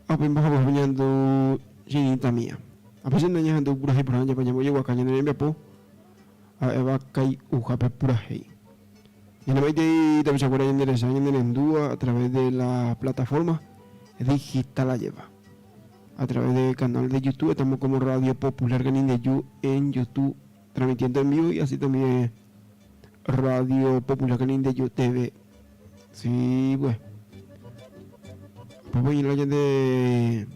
[SPEAKER 1] Apen baja bañando chinita mía. A pesar de yandu purahei por allá pañamo llegó a caña de Miapo a Eva Kai Ujape purahei. Y en la maite también se acuerdan de esa en Endúa a través de la plataforma digital la lleva. A través del canal de YouTube estamos como Radio Popular Ganín de Yu en YouTube transmitiendo en vivo y así también Radio Popular Ganín de Yu TV. Sí, pues. Pues voy a ir de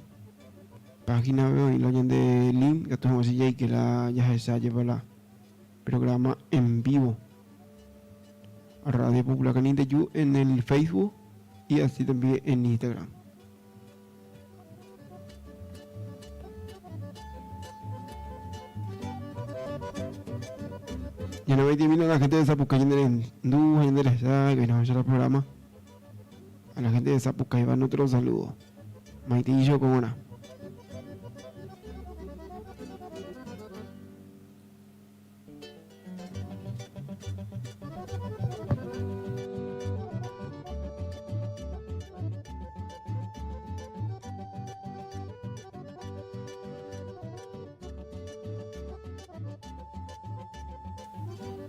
[SPEAKER 1] página web y la de link que estamos así que la ya se lleva la programa en vivo a Radio Popular Ganín de Yu en el Facebook y así también en Instagram. Y no me divino a la gente de Zapucay en el Ndú, en el Esa, que nos ha hecho el programa. A la gente de Zapucay va otro saludo. Maitillo con una.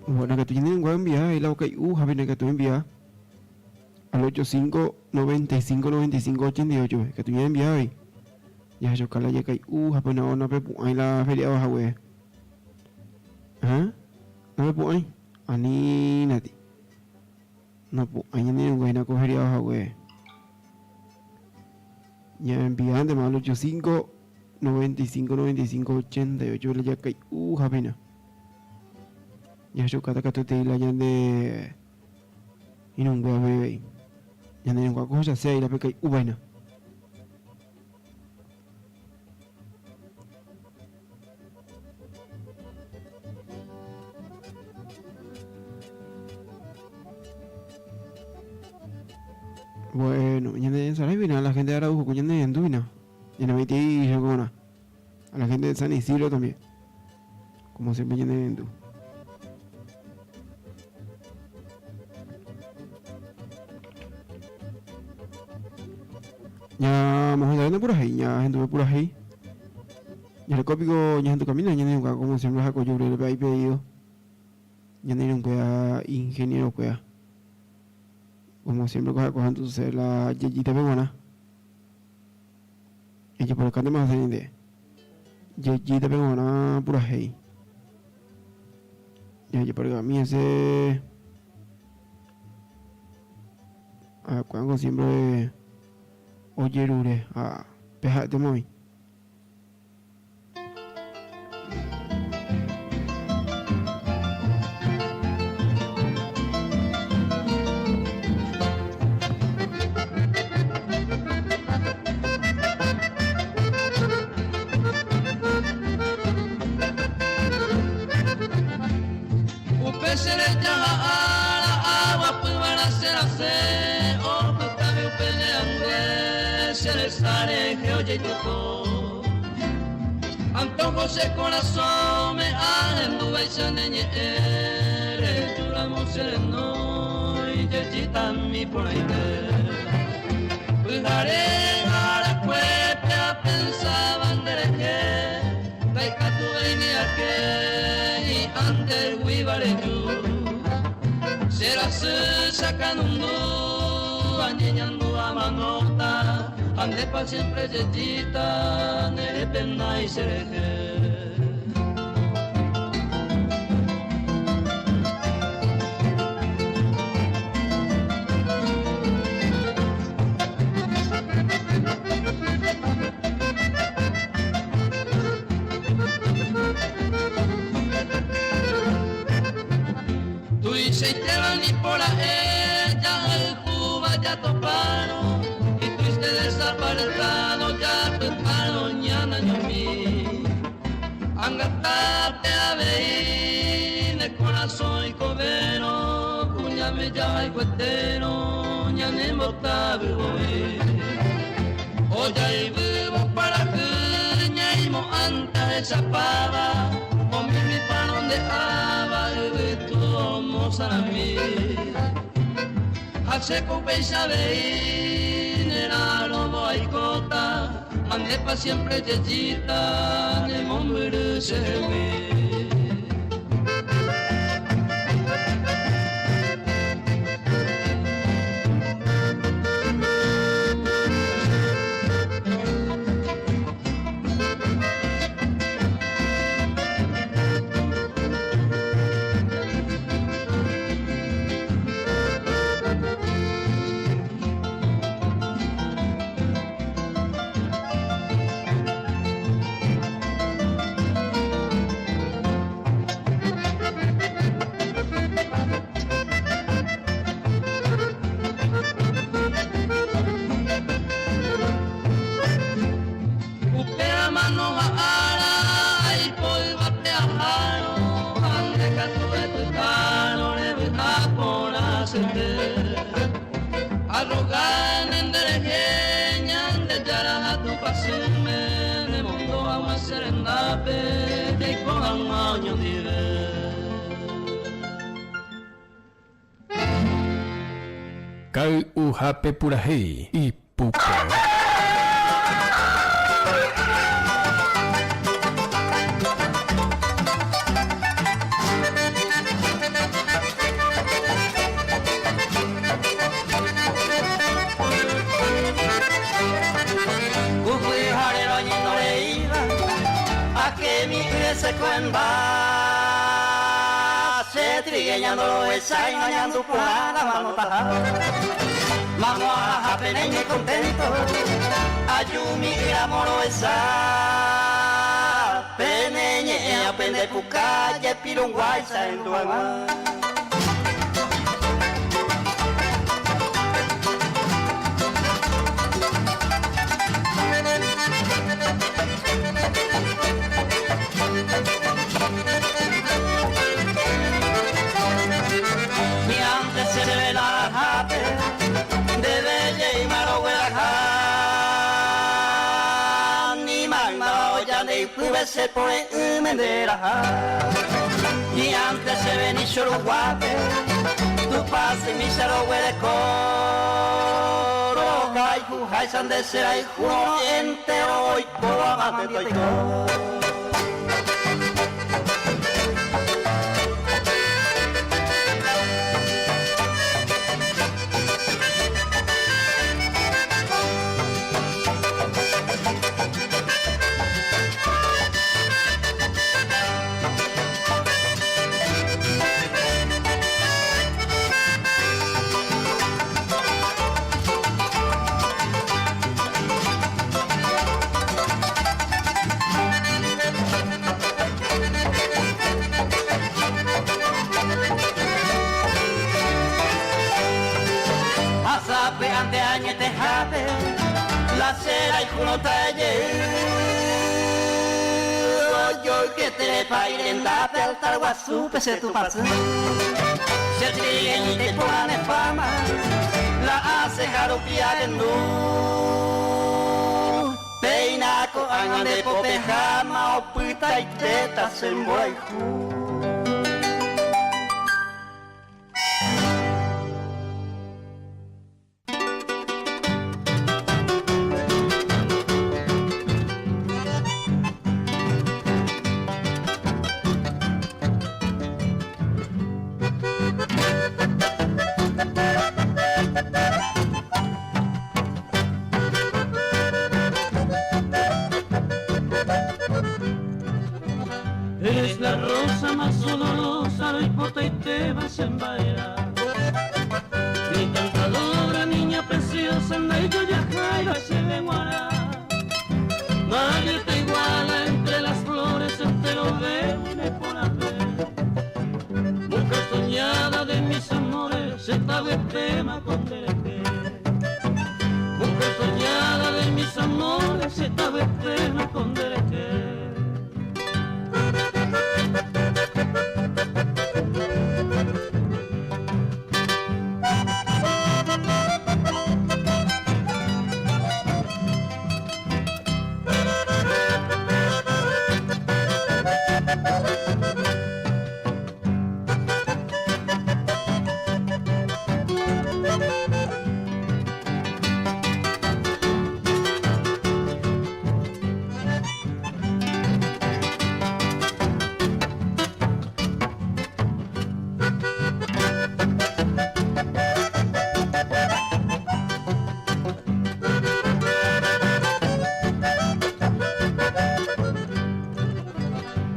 [SPEAKER 1] Bueno, que tú tienes un enviar y la que viene que tú envías al 85 95 95 88 que tú tienes enviado ahí. Ya yo cala ya que apenas no pepu ahí la feria baja güey. No pepu ahí. Ani nati. No pu ahí ni un güey na ko feria baja güey. Ya envían de más al 85 95 95 88 le ya que apenas. Ya yo kata kata te la de y no voy a ver ya no hay ninguna cosa sea y la peca y vaina bueno ya de Saray vino a la gente de Araujo con ya de Anduina ya no metí y yo con a la gente de San Isidro también como siempre ya de Andu. Ya vamos a por ahí, ya gente por ahí. Ya le copio ya gente camina, ya no como siempre has cogido el país pedido. Ya no un ingeniero cuea. Como siempre coge entonces la yeyita pegona. Ella por acá de más de yeyita pegona por ahí. Ya por acá a mí ese cuando siempre oye Rure, pejate mami.
[SPEAKER 2] Se le llama a la agua, pues van a ser hacer, o pues también peleando, se les sale que oye y tocó. Antojo se corazón me hacen duda y se neñere, lloramos sereno y yechitan mi por ahí. Pues haré a la cuesta, pensaban de que, taika tu venía que, y antes huivare tú. Será sacando bañando a manota, ande pa siempre yechita, nere pena y sereje. Y se te van y por ella el Cuba ya toparon y triste desaparecido ya pensaron ya no mí angatarte a ver de corazón y covero cuñame ya y cuetero ya ne motable voy oye y vivo para que ña y mo anta esa pava o mi pa donde aba y tú a mí hace copecha de nera lobo y cota ande pa siempre yechita de mombre se ve. Arrogan en derejeña de yara tu pasume de mundo a una serendape de cojan año dive.
[SPEAKER 5] Kau uhape purahi y pupo.
[SPEAKER 7] con base, trigueñando lo esa y mañando la mano taja. Vamos a peneñe contento, ayumi y amoro esa. Peneñe a pende pucalle, pirunguay, sa en tu alma. Ni antes se ve la jate de bella y malo huelaja, ni magma olla ni pube se pone mendera. Ni antes se ve ni choro guape, tu pase y mi charo huele coro, hay jujay san de ser hay juno entero y todo amante toy todo. Ante años te jate, la cera y juno talle. Yo que te paire en la pelta guasu pese tu paso. Se trien y te pone fama, la hace jaropiar en luz. Peinaco angan de popejama o puta y tetas en boijú.
[SPEAKER 3] Eres la rosa más olorosa, lo hipota y te vas a embailar. Mi cantadora, niña preciosa, anda y yo ya jaira se ve guará. Nadie te iguala entre las flores, entero verde por haber. Mujer soñada de mis amores, se tabe tema con dereke. Mujer soñada de mis amores, se tabe tema con dereke.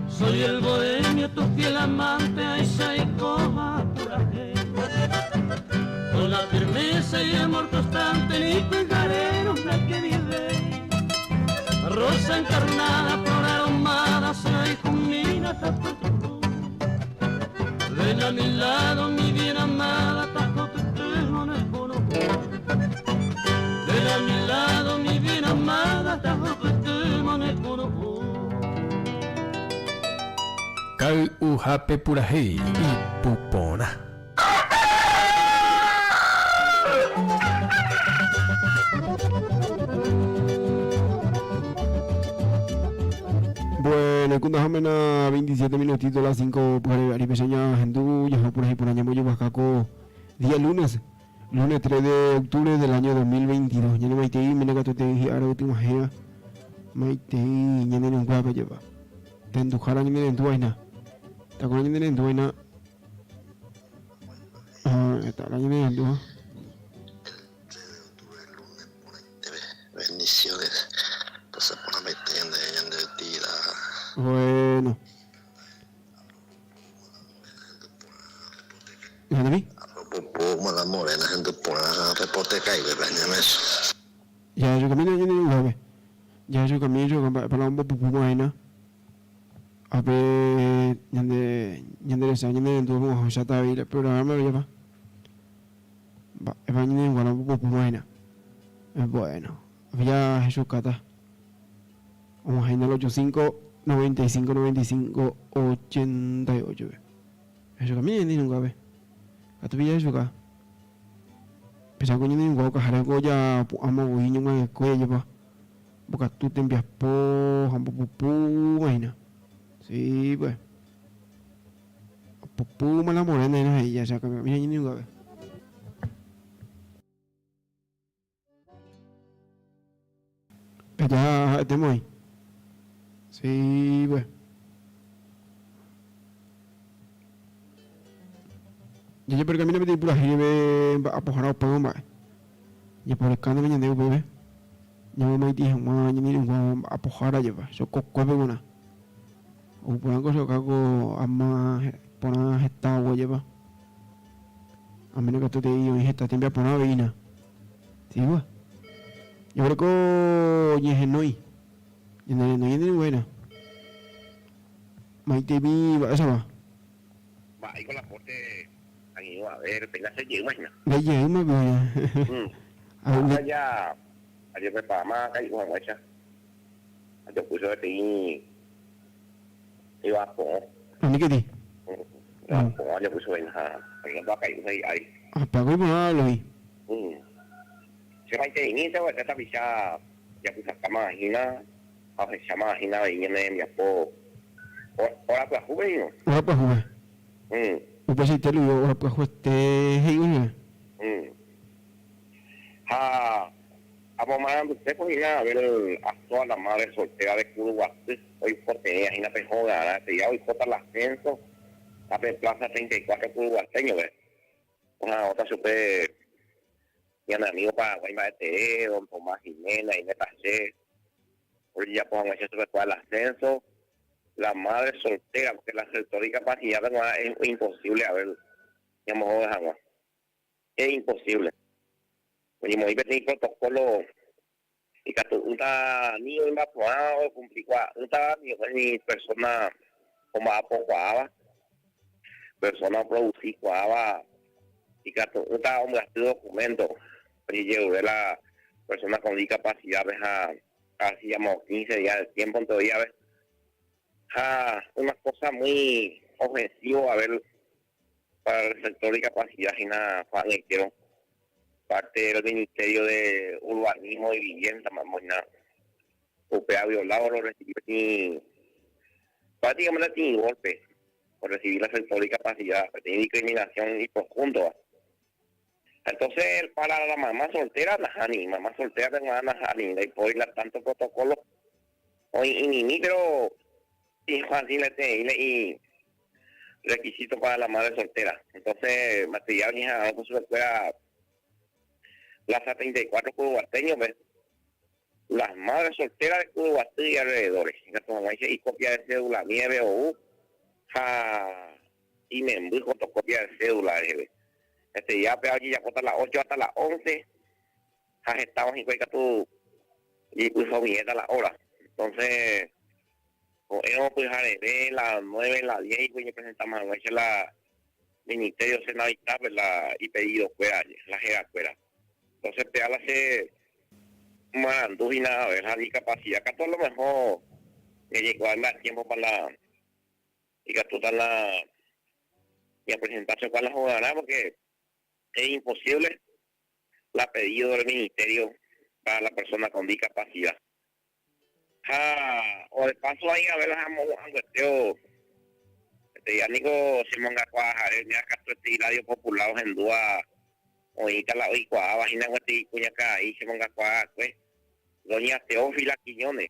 [SPEAKER 3] Soy el bohemio, tu fiel amante, Aisha y coma pura gente. Con la firmeza y amor constante, ni pegarero la que vive. Rosa encarnada, flor aromada, soy conmina, tapo. Ven a mi lado, mi bien amada, taco tu termo en el bono. Ven a mi lado, mi bien amada, taco tu termo en el bono.
[SPEAKER 5] Kau uhape purahei y pupona.
[SPEAKER 1] Bueno, cuando jamena 27 minutitos las 5 por Ari Peseña Hendú, ya por ahí por año muy Bacaco, día lunes 3 de octubre del año 2022. Ya no me te me negato te dije ahora última gea. Maite ya no un guapa lleva. Te endujara ni en tu vaina. Está con ni en tu vaina. Ah, está la ni en tu.
[SPEAKER 6] Bendiciones. Entonces por la metenda de tira.
[SPEAKER 1] Bueno, ¿Entendí?
[SPEAKER 6] Como la morena, gente por la reporte que hay, ¿verdad? Eso.
[SPEAKER 1] Ya yo camino yo ni gabe. Ya yo camino para un poco buena. A ver, yande esa yande en tu como ya está ahí, pero ahora me lleva. Va, va yande igual un poco buena. Es bueno. Había Jesús Cata. Vamos a ir al 85 95 95 88. Eso camino yande nunca ve. Atau biasa juga. Bisa ko nyini ngwa ka hare ko ja ama wo hinyo nga ko ya ba. Buka tu tembias po hampo pupu maina. Sí, pues. Pupu mala morena na ella, ya ka mira nyini ngwa. Ya te muy. Sí, pues. Ya pero camino me pura hibe apohara pa ma. Ya por kana me nyande bebe. Ya me di hama nyini ngwa apohara ya ba. So ko be una. O puan ko so ka ko amma pona hesta wo ya ba. A menos que tú te digas, esta tiembla por una vina. Sí, va. Yo creo que ya es noi. Ya no es buena. Maite vi, eso va.
[SPEAKER 9] Va ahí con la corte. Ahí va a ver, tenga ese llego, imagina.
[SPEAKER 1] De ya, me voy.
[SPEAKER 9] Ahora ya, ayer me para más, ahí con la guacha. Yo puse de ti. Iba a poner.
[SPEAKER 1] ¿A mí qué di?
[SPEAKER 9] Yo puse de nada. Ahí va a caer, ahí.
[SPEAKER 1] Apagó y me lo vi.
[SPEAKER 9] Se va a inicia, pues esta bicha ya puse esta máquina. A ver, esa máquina y viene mi apo. Ahora pues juvenil, ¿no?
[SPEAKER 1] Ahora pues jugué. Pues si te lo digo, ahora pues jugué hey, ¿no?
[SPEAKER 9] Vamos mandando usted pues a ver a toda la madre soltera de Curuguaste. Hoy porque ella no te joda, ya hoy corta el ascenso. A ver, Plaza 34 Curuguasteño, ¿ves? Otra super. Y a mi amigo para Guayma de Don Tomás Jiménez, Inés Taché. Hoy ya pues vamos a hacer el ascenso. La madre soltera, porque la sector y capacidad es imposible, a ver, ya me jodas agua. Es imposible. Oye, me voy a protocolo y que tú estás ni evacuado, complicado, tú estás ni persona como apoyaba, persona producir cuava y que tú estás un gasto de documentos. Oye, llevo de la persona con discapacidad, así llamamos 15 días de tiempo, todavía ves. Una cosa muy ofensiva, a ver, para el sector de capacidad y nada, quiero parte del Ministerio de Urbanismo y Vivienda, más nada. UPA violado, lo recibí prácticamente sin golpe por recibir el sector de capacidad, tiene discriminación y conjunto. Entonces, para la mamá soltera, mamá soltera tengo Najani, y por ir a tanto protocolo, hoy y pero y fácil y requisito para la madre soltera. Entonces, material hija, pues fuera Plaza 34 Curuguasteño, ¿ves? Las madres solteras de Curuguasteño y alrededores. Y copia de cédula, nieve o y me envío fotocopia de cédula, ¿ves? Ya pero aquí ya hasta las 8 hasta las 11. Estamos en cuenta tú y puso billete a la hora. Entonces, hemos pues a las 9, las 10 y pues presentamos a la Ministerio Senado y pedido fuera, la jera fuera. Entonces, te hace mandó y nada, a ver la discapacidad. Acá todo lo mejor que llegó a dar tiempo para la y que tú y a presentarse con la jornada porque es imposible la pedido del Ministerio para la persona con discapacidad. O de paso ahí a ver las angustios ya Nico Simón Gacuaja, ya Castro Radio Popular en Dúa oíta la oícua, vagina guati cuñaca y Simón Gacuaja, pues doña Teófila Quiñones.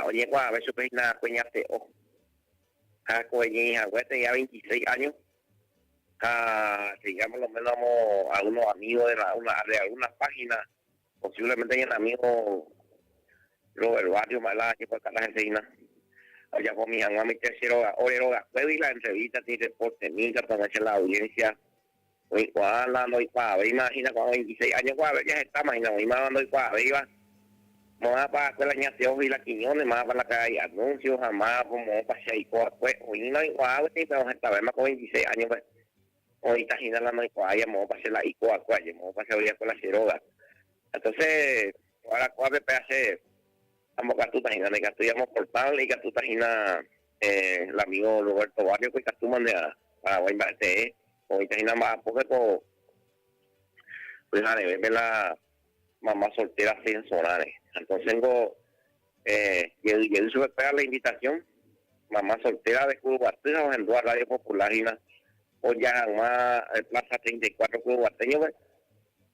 [SPEAKER 9] Oye, a ver su pena cuña Teo. Coña Huete ya 26 años. Digamos lo menos a unos amigos de algunas páginas, posiblemente hayan amigos Robert Barrio Malá, que por acá la gente ya con mi amigo, mi tercero, orero, y la entrevista, tiene reporte, mi con la audiencia. Hoy cuando no hay para imagina cuando 26 años, cuando ya está, imagina, hoy más no hay para iba. Más para la ñación y la quiñones, más para la calle, anuncios, jamás, como para Shaico, pues, hoy no hay para, pero esta vez más con 26 años, pues, hoy está ginando la cuaya, vamos a pasar la ICO a cuaya, vamos a pasar con la Ceroga. Entonces, ahora cuál me hace, vamos a tú ginando, que estudiamos portal y que tú ginando, el amigo Roberto Barrio, que tú mandes a Guaymate, hoy está ginando más poco, pues, a ver, la mamá soltera sensoriales. Entonces tengo, y él sube para la invitación, mamá soltera de Curuguateño, en dos Radio Popular, o ya más Plaza 34 Curuguateño,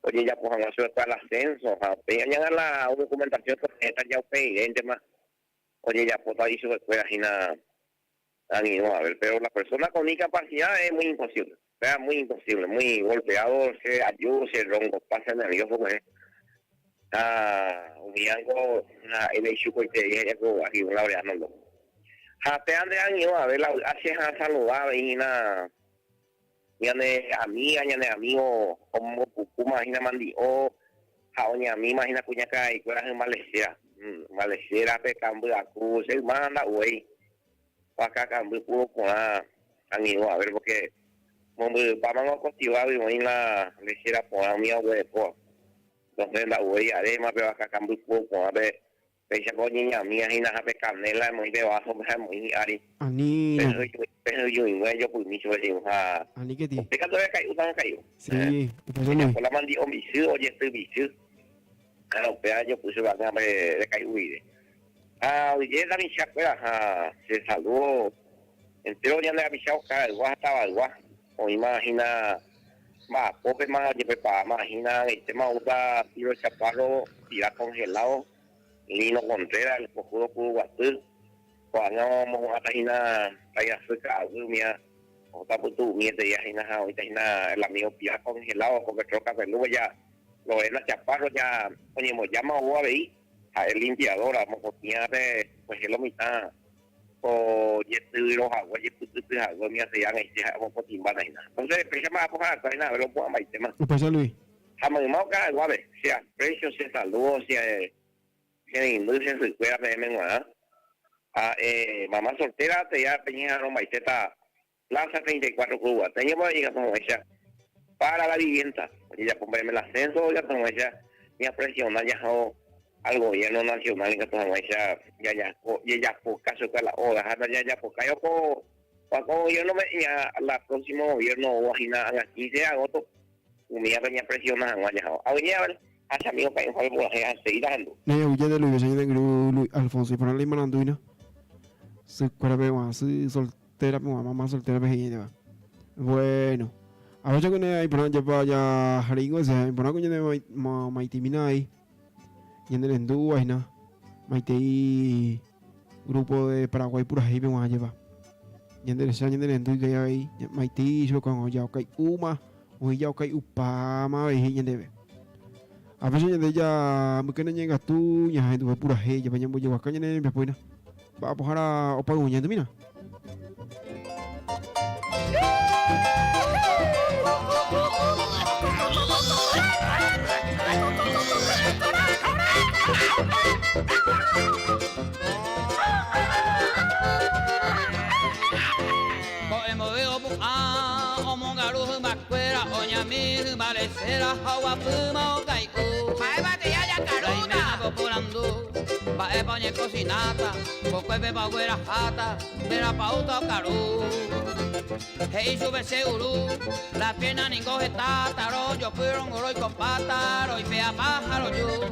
[SPEAKER 9] oye, ya pues vamos a subir para el ascenso, ya la documentación que está ya evidente más, oye, ya pues ahí sube para han ido a ver, pero la persona con incapacidad es muy imposible, muy imposible, muy golpeado, se ayuda, se ronco, pasa nervioso, pues, humillando el hecho que te dije que aquí un laureano lo jatean de año a ver la hace a saludar y na ya ne amiga ya ne amigo como imagina mandi o jaoña mi imagina cuñaca y fuera en Malaysia pe cambio a cruz se manda güey para acá cambio puro con han ido a ver porque vamos a cultivar y en la lechera por mi abuelo pues entonces la huella de más pero acá cambio poco a ver pese con niña mía y nada de canela muy de vaso muy ari
[SPEAKER 1] Ani.
[SPEAKER 9] pero yo pues mucho decimos
[SPEAKER 1] Ani que ti.
[SPEAKER 9] te todavía caído
[SPEAKER 1] Sí, pues no.
[SPEAKER 9] por la mandi homicidio oye estoy vicio claro pero yo puse va a de caído oye la mi chapela se saludó entero ya le ha avisado que el guá estaba el guá o imagina más poco más de para imagina el tema usa tiro de chaparro tirar congelado Lino Contreras el cojudo Curuguatú cuando vamos a imaginar allá cerca mía o está por tu miete ya imaginas ahorita el amigo tirar congelado porque troca peludo ya lo es la chaparro ya oye me llama a ver a el limpiador vamos a de pues es lo mitad o ya estoy los aguas ya estoy agua me hace ya me vamos a timbar ahí entonces precio más a coger ahí nada lo puedo más tema
[SPEAKER 1] Pues Luis.
[SPEAKER 9] Jamás más acá guave sea precio sea saludo sea industria se cuida de mamá soltera te ya peñaron maiceta Plaza 34 Cuba teníamos llegar como ella para la vivienda ya comprarme el ascenso ya como ella me presiona ya al gobierno nacional que como ella ya por caso que la oda ya por cayo por gobierno ya la próximo gobierno o a 15 de agosto me venía presiona a ver hacia amigos que hay un juego a seguir dando.
[SPEAKER 1] Huye de Luis, de Luis Alfonso y ponerle mananduina. Se cuera pegua, se soltera, mamá soltera pejilla. Bueno, a veces que hay por allá para allá Jarigo, se pone con de Maitimina ahí. Y en el Endú, ahí nada. Maitei grupo de Paraguay pura ahí me van a llevar. Y en el Endú que hay ahí. Maitei yo con ya ok uma, o ya ok upama, vejilla debe. A veces ya mungkin nyengas tu nya itu pura he ya banyak bojo wakanya ne be poina. Ba pohara opa unya tu mina.
[SPEAKER 10] Malecera hawa puma o caico. Vai bater a caruna. Procurando, vai banhe cocinata, poco é beba guera rata, vera pauta o caru. Rei sube seguro, la pierna ni coge tátaro, yo piro un oro y con pátaro y pea pájaro yo.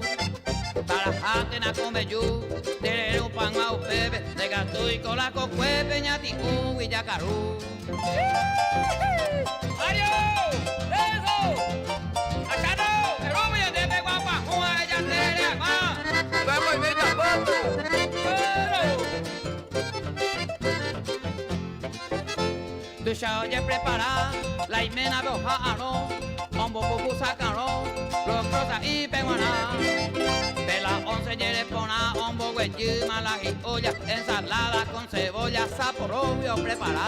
[SPEAKER 10] Para jate na come yo, tere un pan a bebe, de gato y cola con cuepe, ñaticu y yacarú. ¡Mario! Tu ya oye prepara, la imena roja aro, ombo pupu sacaro, los crozas y peguana. De las 11 yere pona, ombo hueyu, malaji, olla, ensalada con cebolla, saporobio prepara.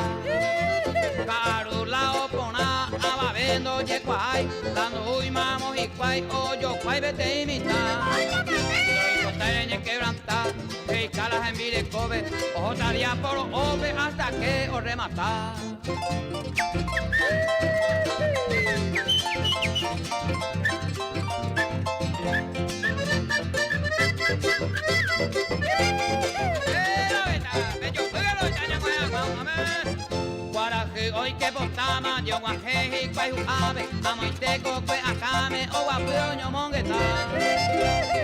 [SPEAKER 10] Carula o pona, ababendo yequay, dando uy mamo y quay, oyo quay vete imitar. Tereñe quebrantar, que calas en vire cobe, ojo taría por ove hasta que os rematar. Hoy que postama, yo guaje y cuay ave, amo y teco que acame, o guapuño mongueta.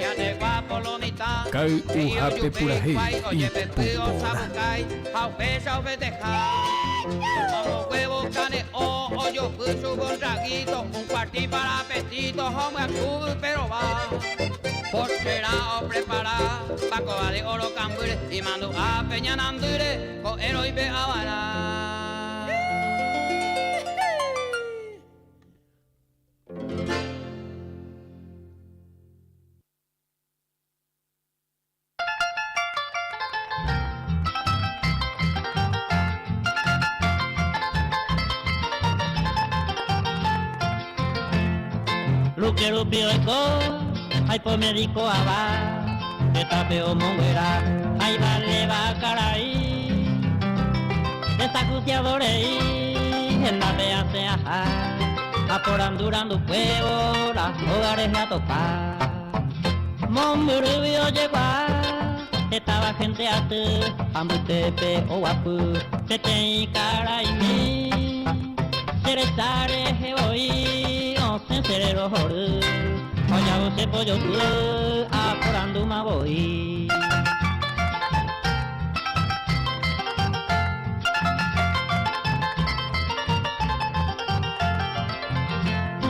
[SPEAKER 10] Ya te guapo lo mitad,
[SPEAKER 5] Kai uhape purahe
[SPEAKER 10] oye
[SPEAKER 5] y
[SPEAKER 10] pepeo
[SPEAKER 5] pupo.
[SPEAKER 10] sabucay, jaupecha o feteja. Como huevo cane o yo puso con traguito, un cuartín para apetito, homo azul pero va. Porchera o prepara, paco vale oro cambure, y mando a peña nandure, con héroe be habana.
[SPEAKER 7] Luquero pioico, ay po médico aba, que tapeo monguera, ay vale va caray, desacuciadorei, en la vea se ajá, aporan durando fuego, las hogares la topa, monburubio llegó estaba gente a te, ambutepe o guapu, se te caray mi, seresare heoi, senserero horu, oya use pollo tu, aporando ma voy.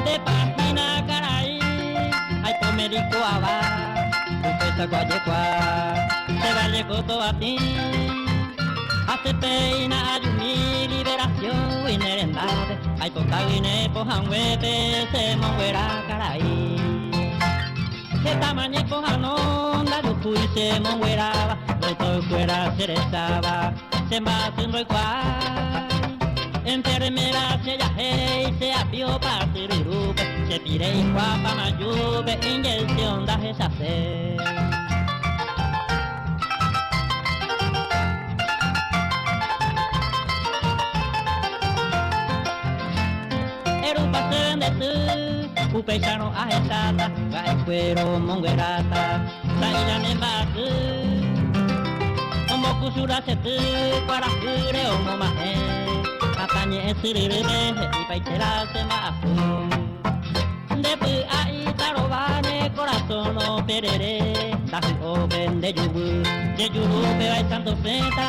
[SPEAKER 7] De página caray, ay to médico aba, un pesa guayecua, se vale coto a ti. Hace peina ayumi liberación y nerendade, ay tocagine pojan huepe se monguera caray. Que tamañe pojan la lupu y se mongueraba, no todo fuera se rezaba, se matando el cual. Enfermera se yajé y se apió para sirirupe, se pire y guapa mayube, inyección da esa fe. Upechano ajetata, gaecuero monguerata, sairane batu, omo kusura setu, para kure omo mahe, katanye esirire, y paitera se maafu. Depu ai tarobane, corazón o perere, taji open de yubu peba santo feta,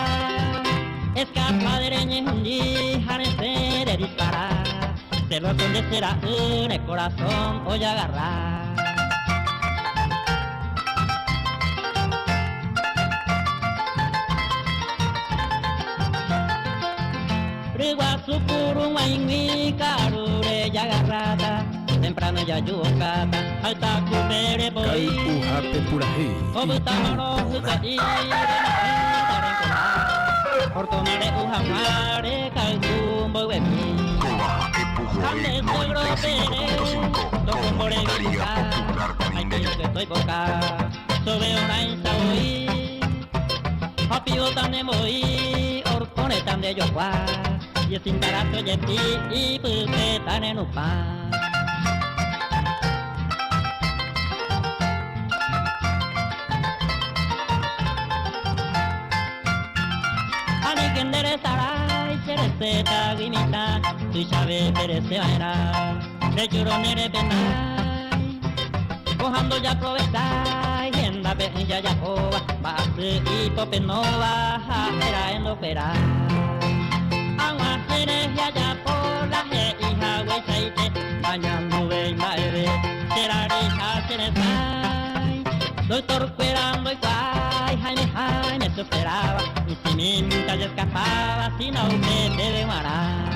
[SPEAKER 7] escapa de reñe hundi, janese de disparar. Se lo acontecerá en el corazón voy a agarrar. Riguazu puru waingui karure ya agarrada, temprano ya yucata, alta cupere
[SPEAKER 5] Kai
[SPEAKER 7] boy.
[SPEAKER 5] uhape purahe
[SPEAKER 7] Obutamaro hukai Ortonare uhamare kalkumbo webi. Kande segro pere, toco por el guitar, ay que yo que estoy boca, sobre una insa hoy, opio tan de moi, orcone tan de yo gua, y sin barato yepi y pupe tan en upa. Ani que enderezará y se receta guimita, tu sabe perece vaina, de churonere penai, cojando ya aprovechai, en la peña ya coba, base y popenova, era en lo pera. Agua ya ya por la hija huesaite, bañando ve maere, será rija ceresai, doctor cuerando y guay, Jaime se esperaba, y vestimenta ya escapada sin aumento de maná.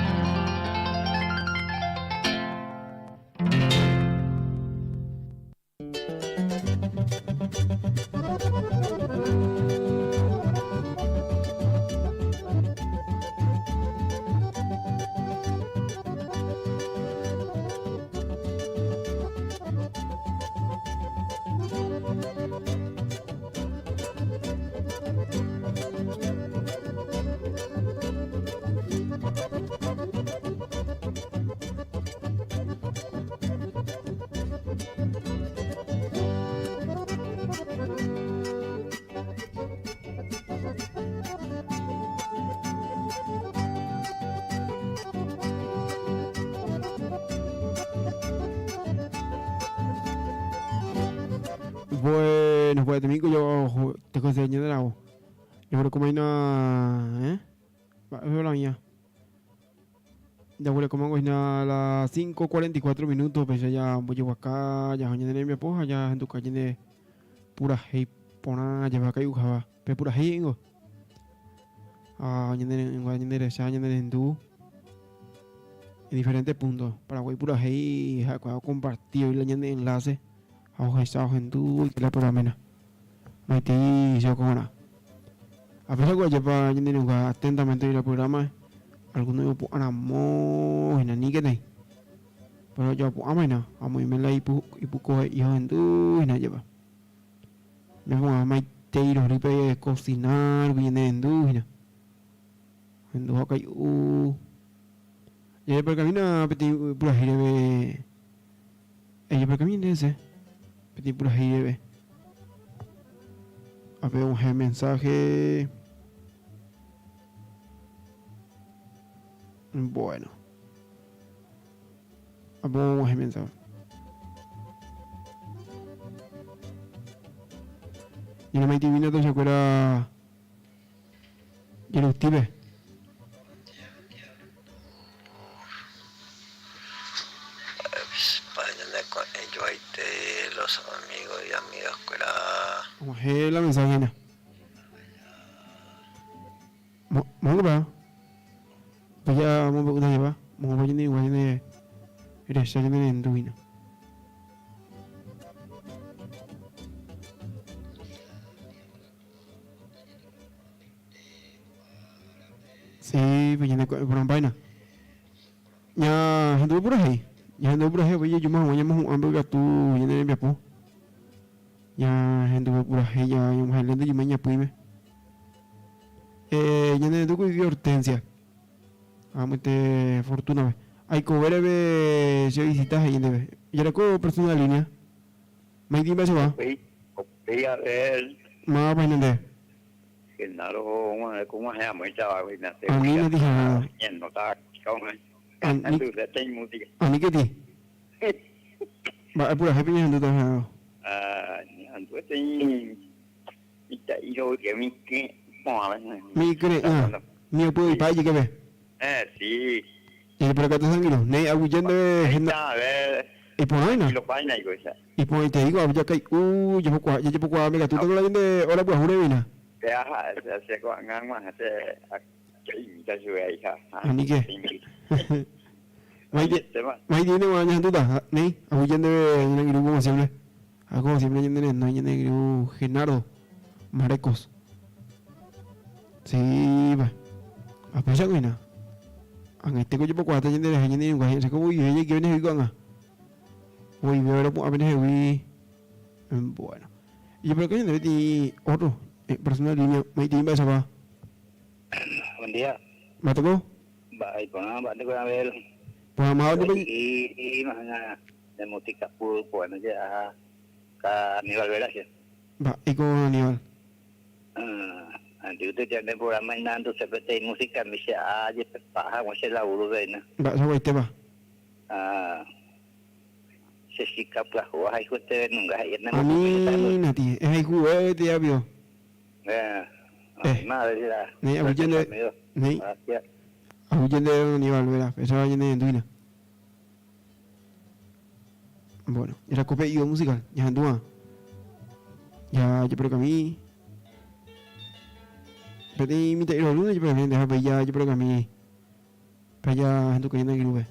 [SPEAKER 1] Bueno, pues domingo yo te conseguí de agua. Yo creo que como hay una... Es la mía. Ya huele como hay a las 5:44 minutos, pues ya voy a acá, ya voy a tener mi esposa, ya en tu calle de pura hey, pona, ya va a caer ujaba, pero pura hey, ingo. Ya en tu en diferentes puntos. Paraguay pura hey, ja, compartido y la gente enlace. En tu y que la programena. No te yo con una. A pesar que ya para gente atentamente el programa. Algunos yo anamo en ni que te pero yo amena amo y me la y coge hijo en tu y na lleva me pongo a maite y los ripes cocinar viene en tu y na en tu acá y por camino petit pura girebe ella por camino ese petit pura girebe a ver un mensaje. Bueno. Vamos a pensar. Y no me divino que se acuerda. Y los tibes.
[SPEAKER 11] Yo ahí te los amigos y amigas que era.
[SPEAKER 1] Vamos a ver la mensajera. Vamos a pues ya vamos a poder llevar. Vamos a poner igual de reserva en Duino. Sí, pues ya por una vaina. Ya gente por ahí. Ya gente por ahí, oye, yo más voy a un hamburguesa tú y en el viapo. Ya gente por ahí, ya yo más lento yo me ñapuime. Ya en el duco y hortensia. Vamos a fortuna. Hay que ver si visitas ahí en debe. Y ahora como persona de línea. ¿Me dime se va?
[SPEAKER 12] Sí, a ver.
[SPEAKER 1] Más para en debe.
[SPEAKER 12] Que nada, como se llama esta vaina.
[SPEAKER 1] A mí me dijo nada.
[SPEAKER 12] No está con
[SPEAKER 1] a mí que ti. Va, por ejemplo, yo no te he
[SPEAKER 12] antes tenía yo que
[SPEAKER 1] mi cree, mi puedo ir para allí que ve.
[SPEAKER 12] Sí.
[SPEAKER 1] Y por acá te sanguino, ne agullando
[SPEAKER 12] a ver.
[SPEAKER 1] Y por ahí no.
[SPEAKER 12] Y lo vaina y cosa.
[SPEAKER 1] Y por te digo, ya que ya llevo cuál, mira, tú te la de ahora pues una vina.
[SPEAKER 12] Ya, se con más hace que imita su hija.
[SPEAKER 1] Ni qué. Mai tiene una año tuta, ne agullando en el grupo como siempre. Como siempre yendo no yendo en el grupo Genaro Marecos. Sí, va. A pesar que no. Ang este ko po kwata yun din yun yung kahit sa ko yun yung gawin na higo nga. Uy, pero po abin na hiwi. Bueno. Y por acá yo de otro personal línea, may timba sa ba.
[SPEAKER 12] Buen día.
[SPEAKER 1] ¿Mato ko?
[SPEAKER 12] Ba, ito na ba ko na ver.
[SPEAKER 1] Pues amado de
[SPEAKER 12] y mga de música pulpo ano ya ka Aníbal Velázquez.
[SPEAKER 1] Ba, iko Aníbal.
[SPEAKER 12] Antes ya de programa inando se pete música me se aje paja mo se la urubena.
[SPEAKER 1] Ba, sa waite ba.
[SPEAKER 12] Se sika pra ho hay kote nunga hay na.
[SPEAKER 1] Ani nati, hay kuwe te abio.
[SPEAKER 12] Madre ya.
[SPEAKER 1] Ni abuyende. Ni. Abuyende Aníbal Velázquez, esa va en Duina. Bueno, era copia musical, ya andua. Ya yo creo que a mí Pero mi te iro luna yo pero deja para allá, yo pero que a mí para allá en tu calle en el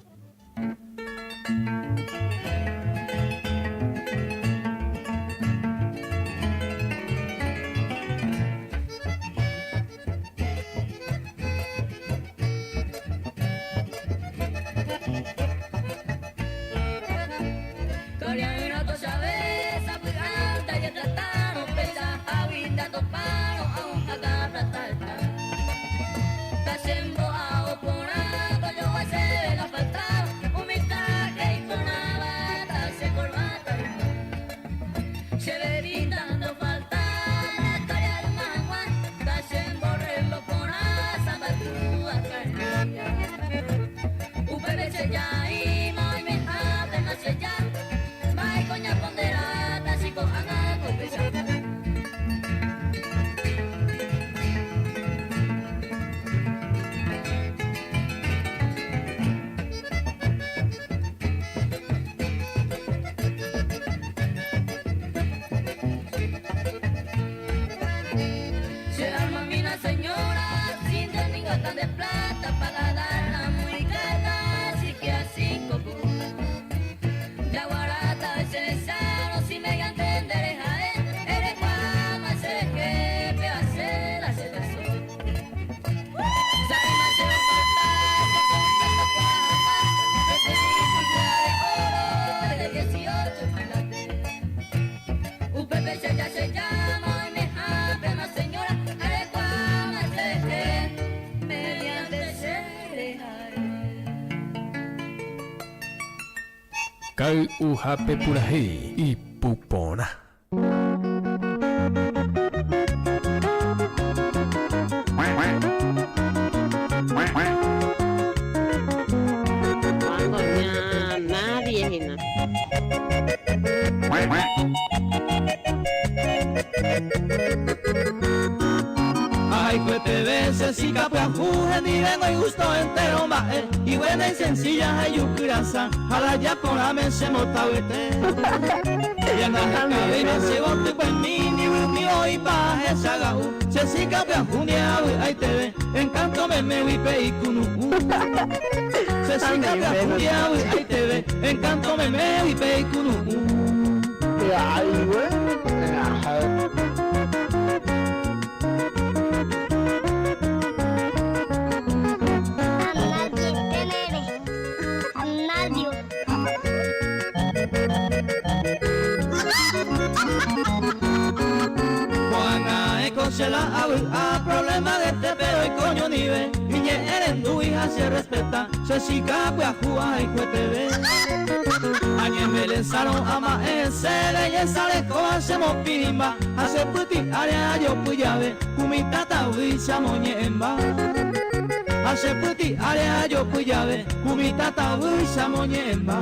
[SPEAKER 5] Kau uhape purahi y pupona.
[SPEAKER 13] Nadie, Gina.
[SPEAKER 6] Ay, pues te ves, si capaz, ni vengo y gusto entero más, y buena y sencilla, hay un grasa, a la ya por la mesa motawete. Y anda la cadena, se bote pues ni mío y baje sagau, se si capaz, ay te ve, encanto me wipe y kunu. Se si capaz, ay te ve, encanto me wipe y kunu.
[SPEAKER 3] Ay, güey.
[SPEAKER 6] Se la a problema de este pero y coño ni ve niñe eres tu hija se respeta se siga pues a jugar y pues te ve añe me lanzaron a más ese belleza le hacemos pirimba hace puti área yo pues ya ve kumita tawi chamoñe emba hace puti área yo pues ya ve kumita tawi chamoñe emba.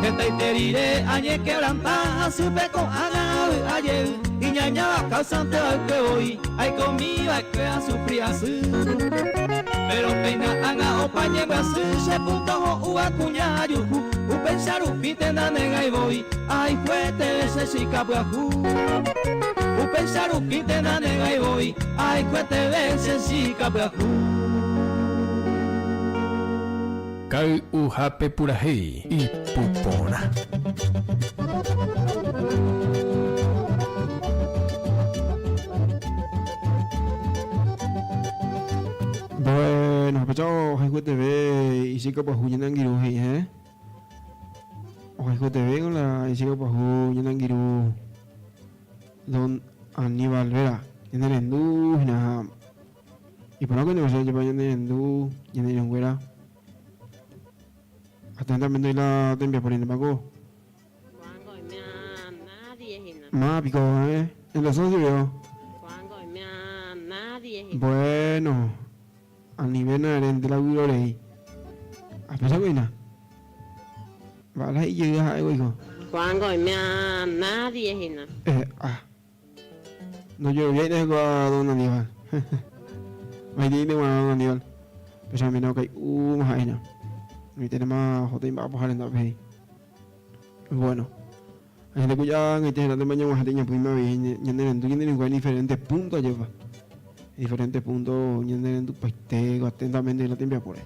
[SPEAKER 6] Que te diré añe quebranta supe con ana ayer y ñaña causante al que hoy hay conmigo hay que a sufrir así pero peina ana o pañe así se punto o acuña yuju u pensar u pite na nega y voy ay fuerte ese chica buaju u pensar u pite na nega y voy ay fuerte ese chica buaju.
[SPEAKER 5] Kau uhape purahi y pupona.
[SPEAKER 1] Bueno, pachao, Ojo TV y Sica Pajú Yanangiru, Ojo TV con la Isica Pajú Yanangiru Don Aníbal Vera, Yananendu, y por lo que no se lleva Yananendu, Yananenguera. Atentamente la tempia por el pago. Más pico, en los socios. Bueno, a nivel de la Urorei. ¿A pesar de nada? Vale, y llegas a algo, hijo.
[SPEAKER 13] Juango, nadie, Gina.
[SPEAKER 1] No yo viene a don Aníbal. Mai tiene a don Aníbal. Pero a mí no que más ahí no. Mi tenemos hotel va a bajar en la pay. Bueno. Hay gente cuya en este de mañana más tiene prima bien en diferentes puntos lleva. Diferentes puntos en tu paiste atentamente la tiempo por ahí.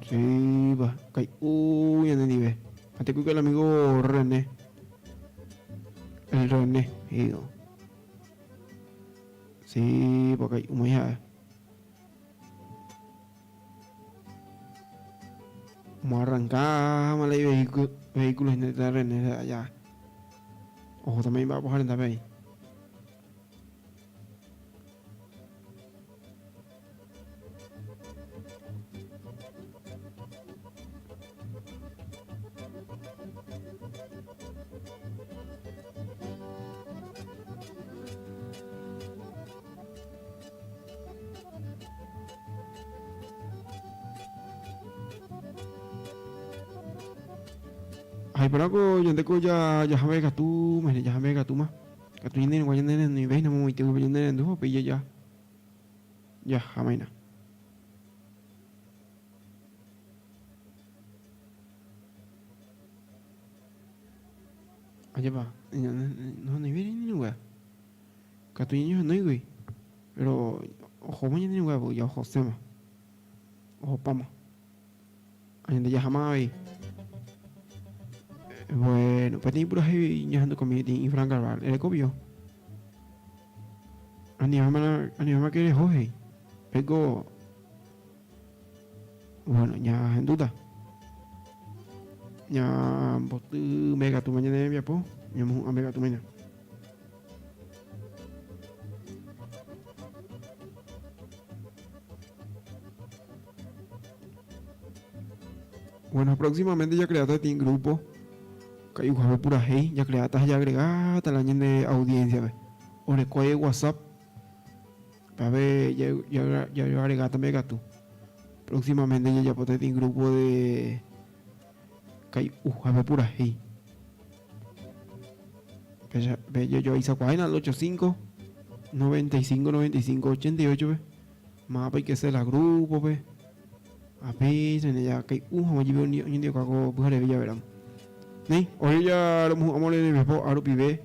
[SPEAKER 1] Sí, va. Kai en el nivel. Antes que el amigo René. El René, digo. Sí, porque hay un hija. Vamos a arrancar mal ahí vehículos en el René de allá. Ojo, también va a bajar en la ahí. Ay, pero ako yo tengo ya jamé gatu, me ya jamé gatu mah. Gatu ini guayan nene ni veis na mo ite guayan nene ndu pe ya. Ya jamé na. Aja ba, no ni veis ni gua. Gatu ini no igui. Pero ojo mañana ni gua, ya ojo sema. Ojo pama. Aja ya jamá ahí. Bueno, pues por ahí ñajando conmigo en Fran Carval, el copio. Anima que eres hoy. Pego. Bueno, ya en duda. Ya vos mega tu mañana de mi apo. Ya a mega tu mañana. Bueno, próximamente ya creaste este grupo. Hay un pura hey, ya creatas ya agregada la de audiencia, ve. O le coge WhatsApp. Para ver, ya agregada también gato. Próximamente ya puede tener un grupo de. Que hay pura hey. Ve, yo hice cuadena al 85 95 95 88, ve. Más para que sea la grupo, ve. A ver, ya que vamos a llevar un día que hago bujar de verán. Nih, hoy ya lo vamos a leer mi esposo Aru Pibe.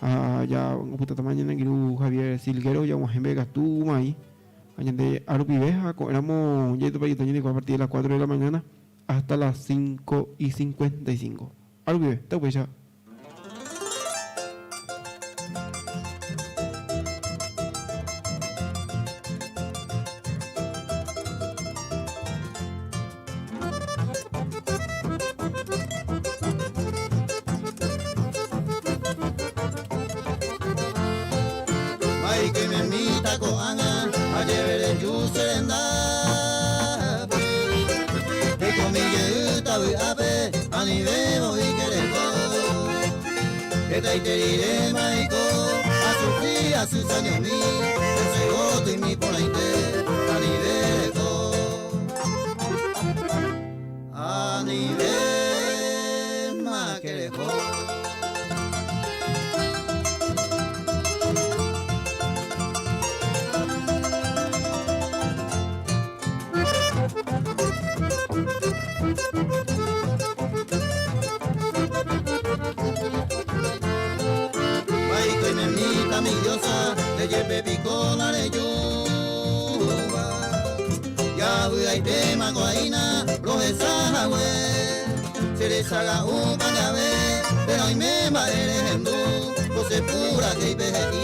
[SPEAKER 1] Ya un puta tamaño en el Javier Silguero, ya vamos a ver tú ahí. Añade Aru Pibe, éramos ya a partir de las 4 de la mañana hasta las 5:55. Aru Pibe, te voy ya.
[SPEAKER 6] Que me mita coana a llevar el yuselenda que comille tabi ape ani veo y que le que te iré maico a sufrir a sus años mi ese goto y mi por ahí ani veo ma que le mi diosa le lleve picola de yuba ya voy a irte maguaina profesa we se les haga un pangabe pero hoy me va eres en du pura que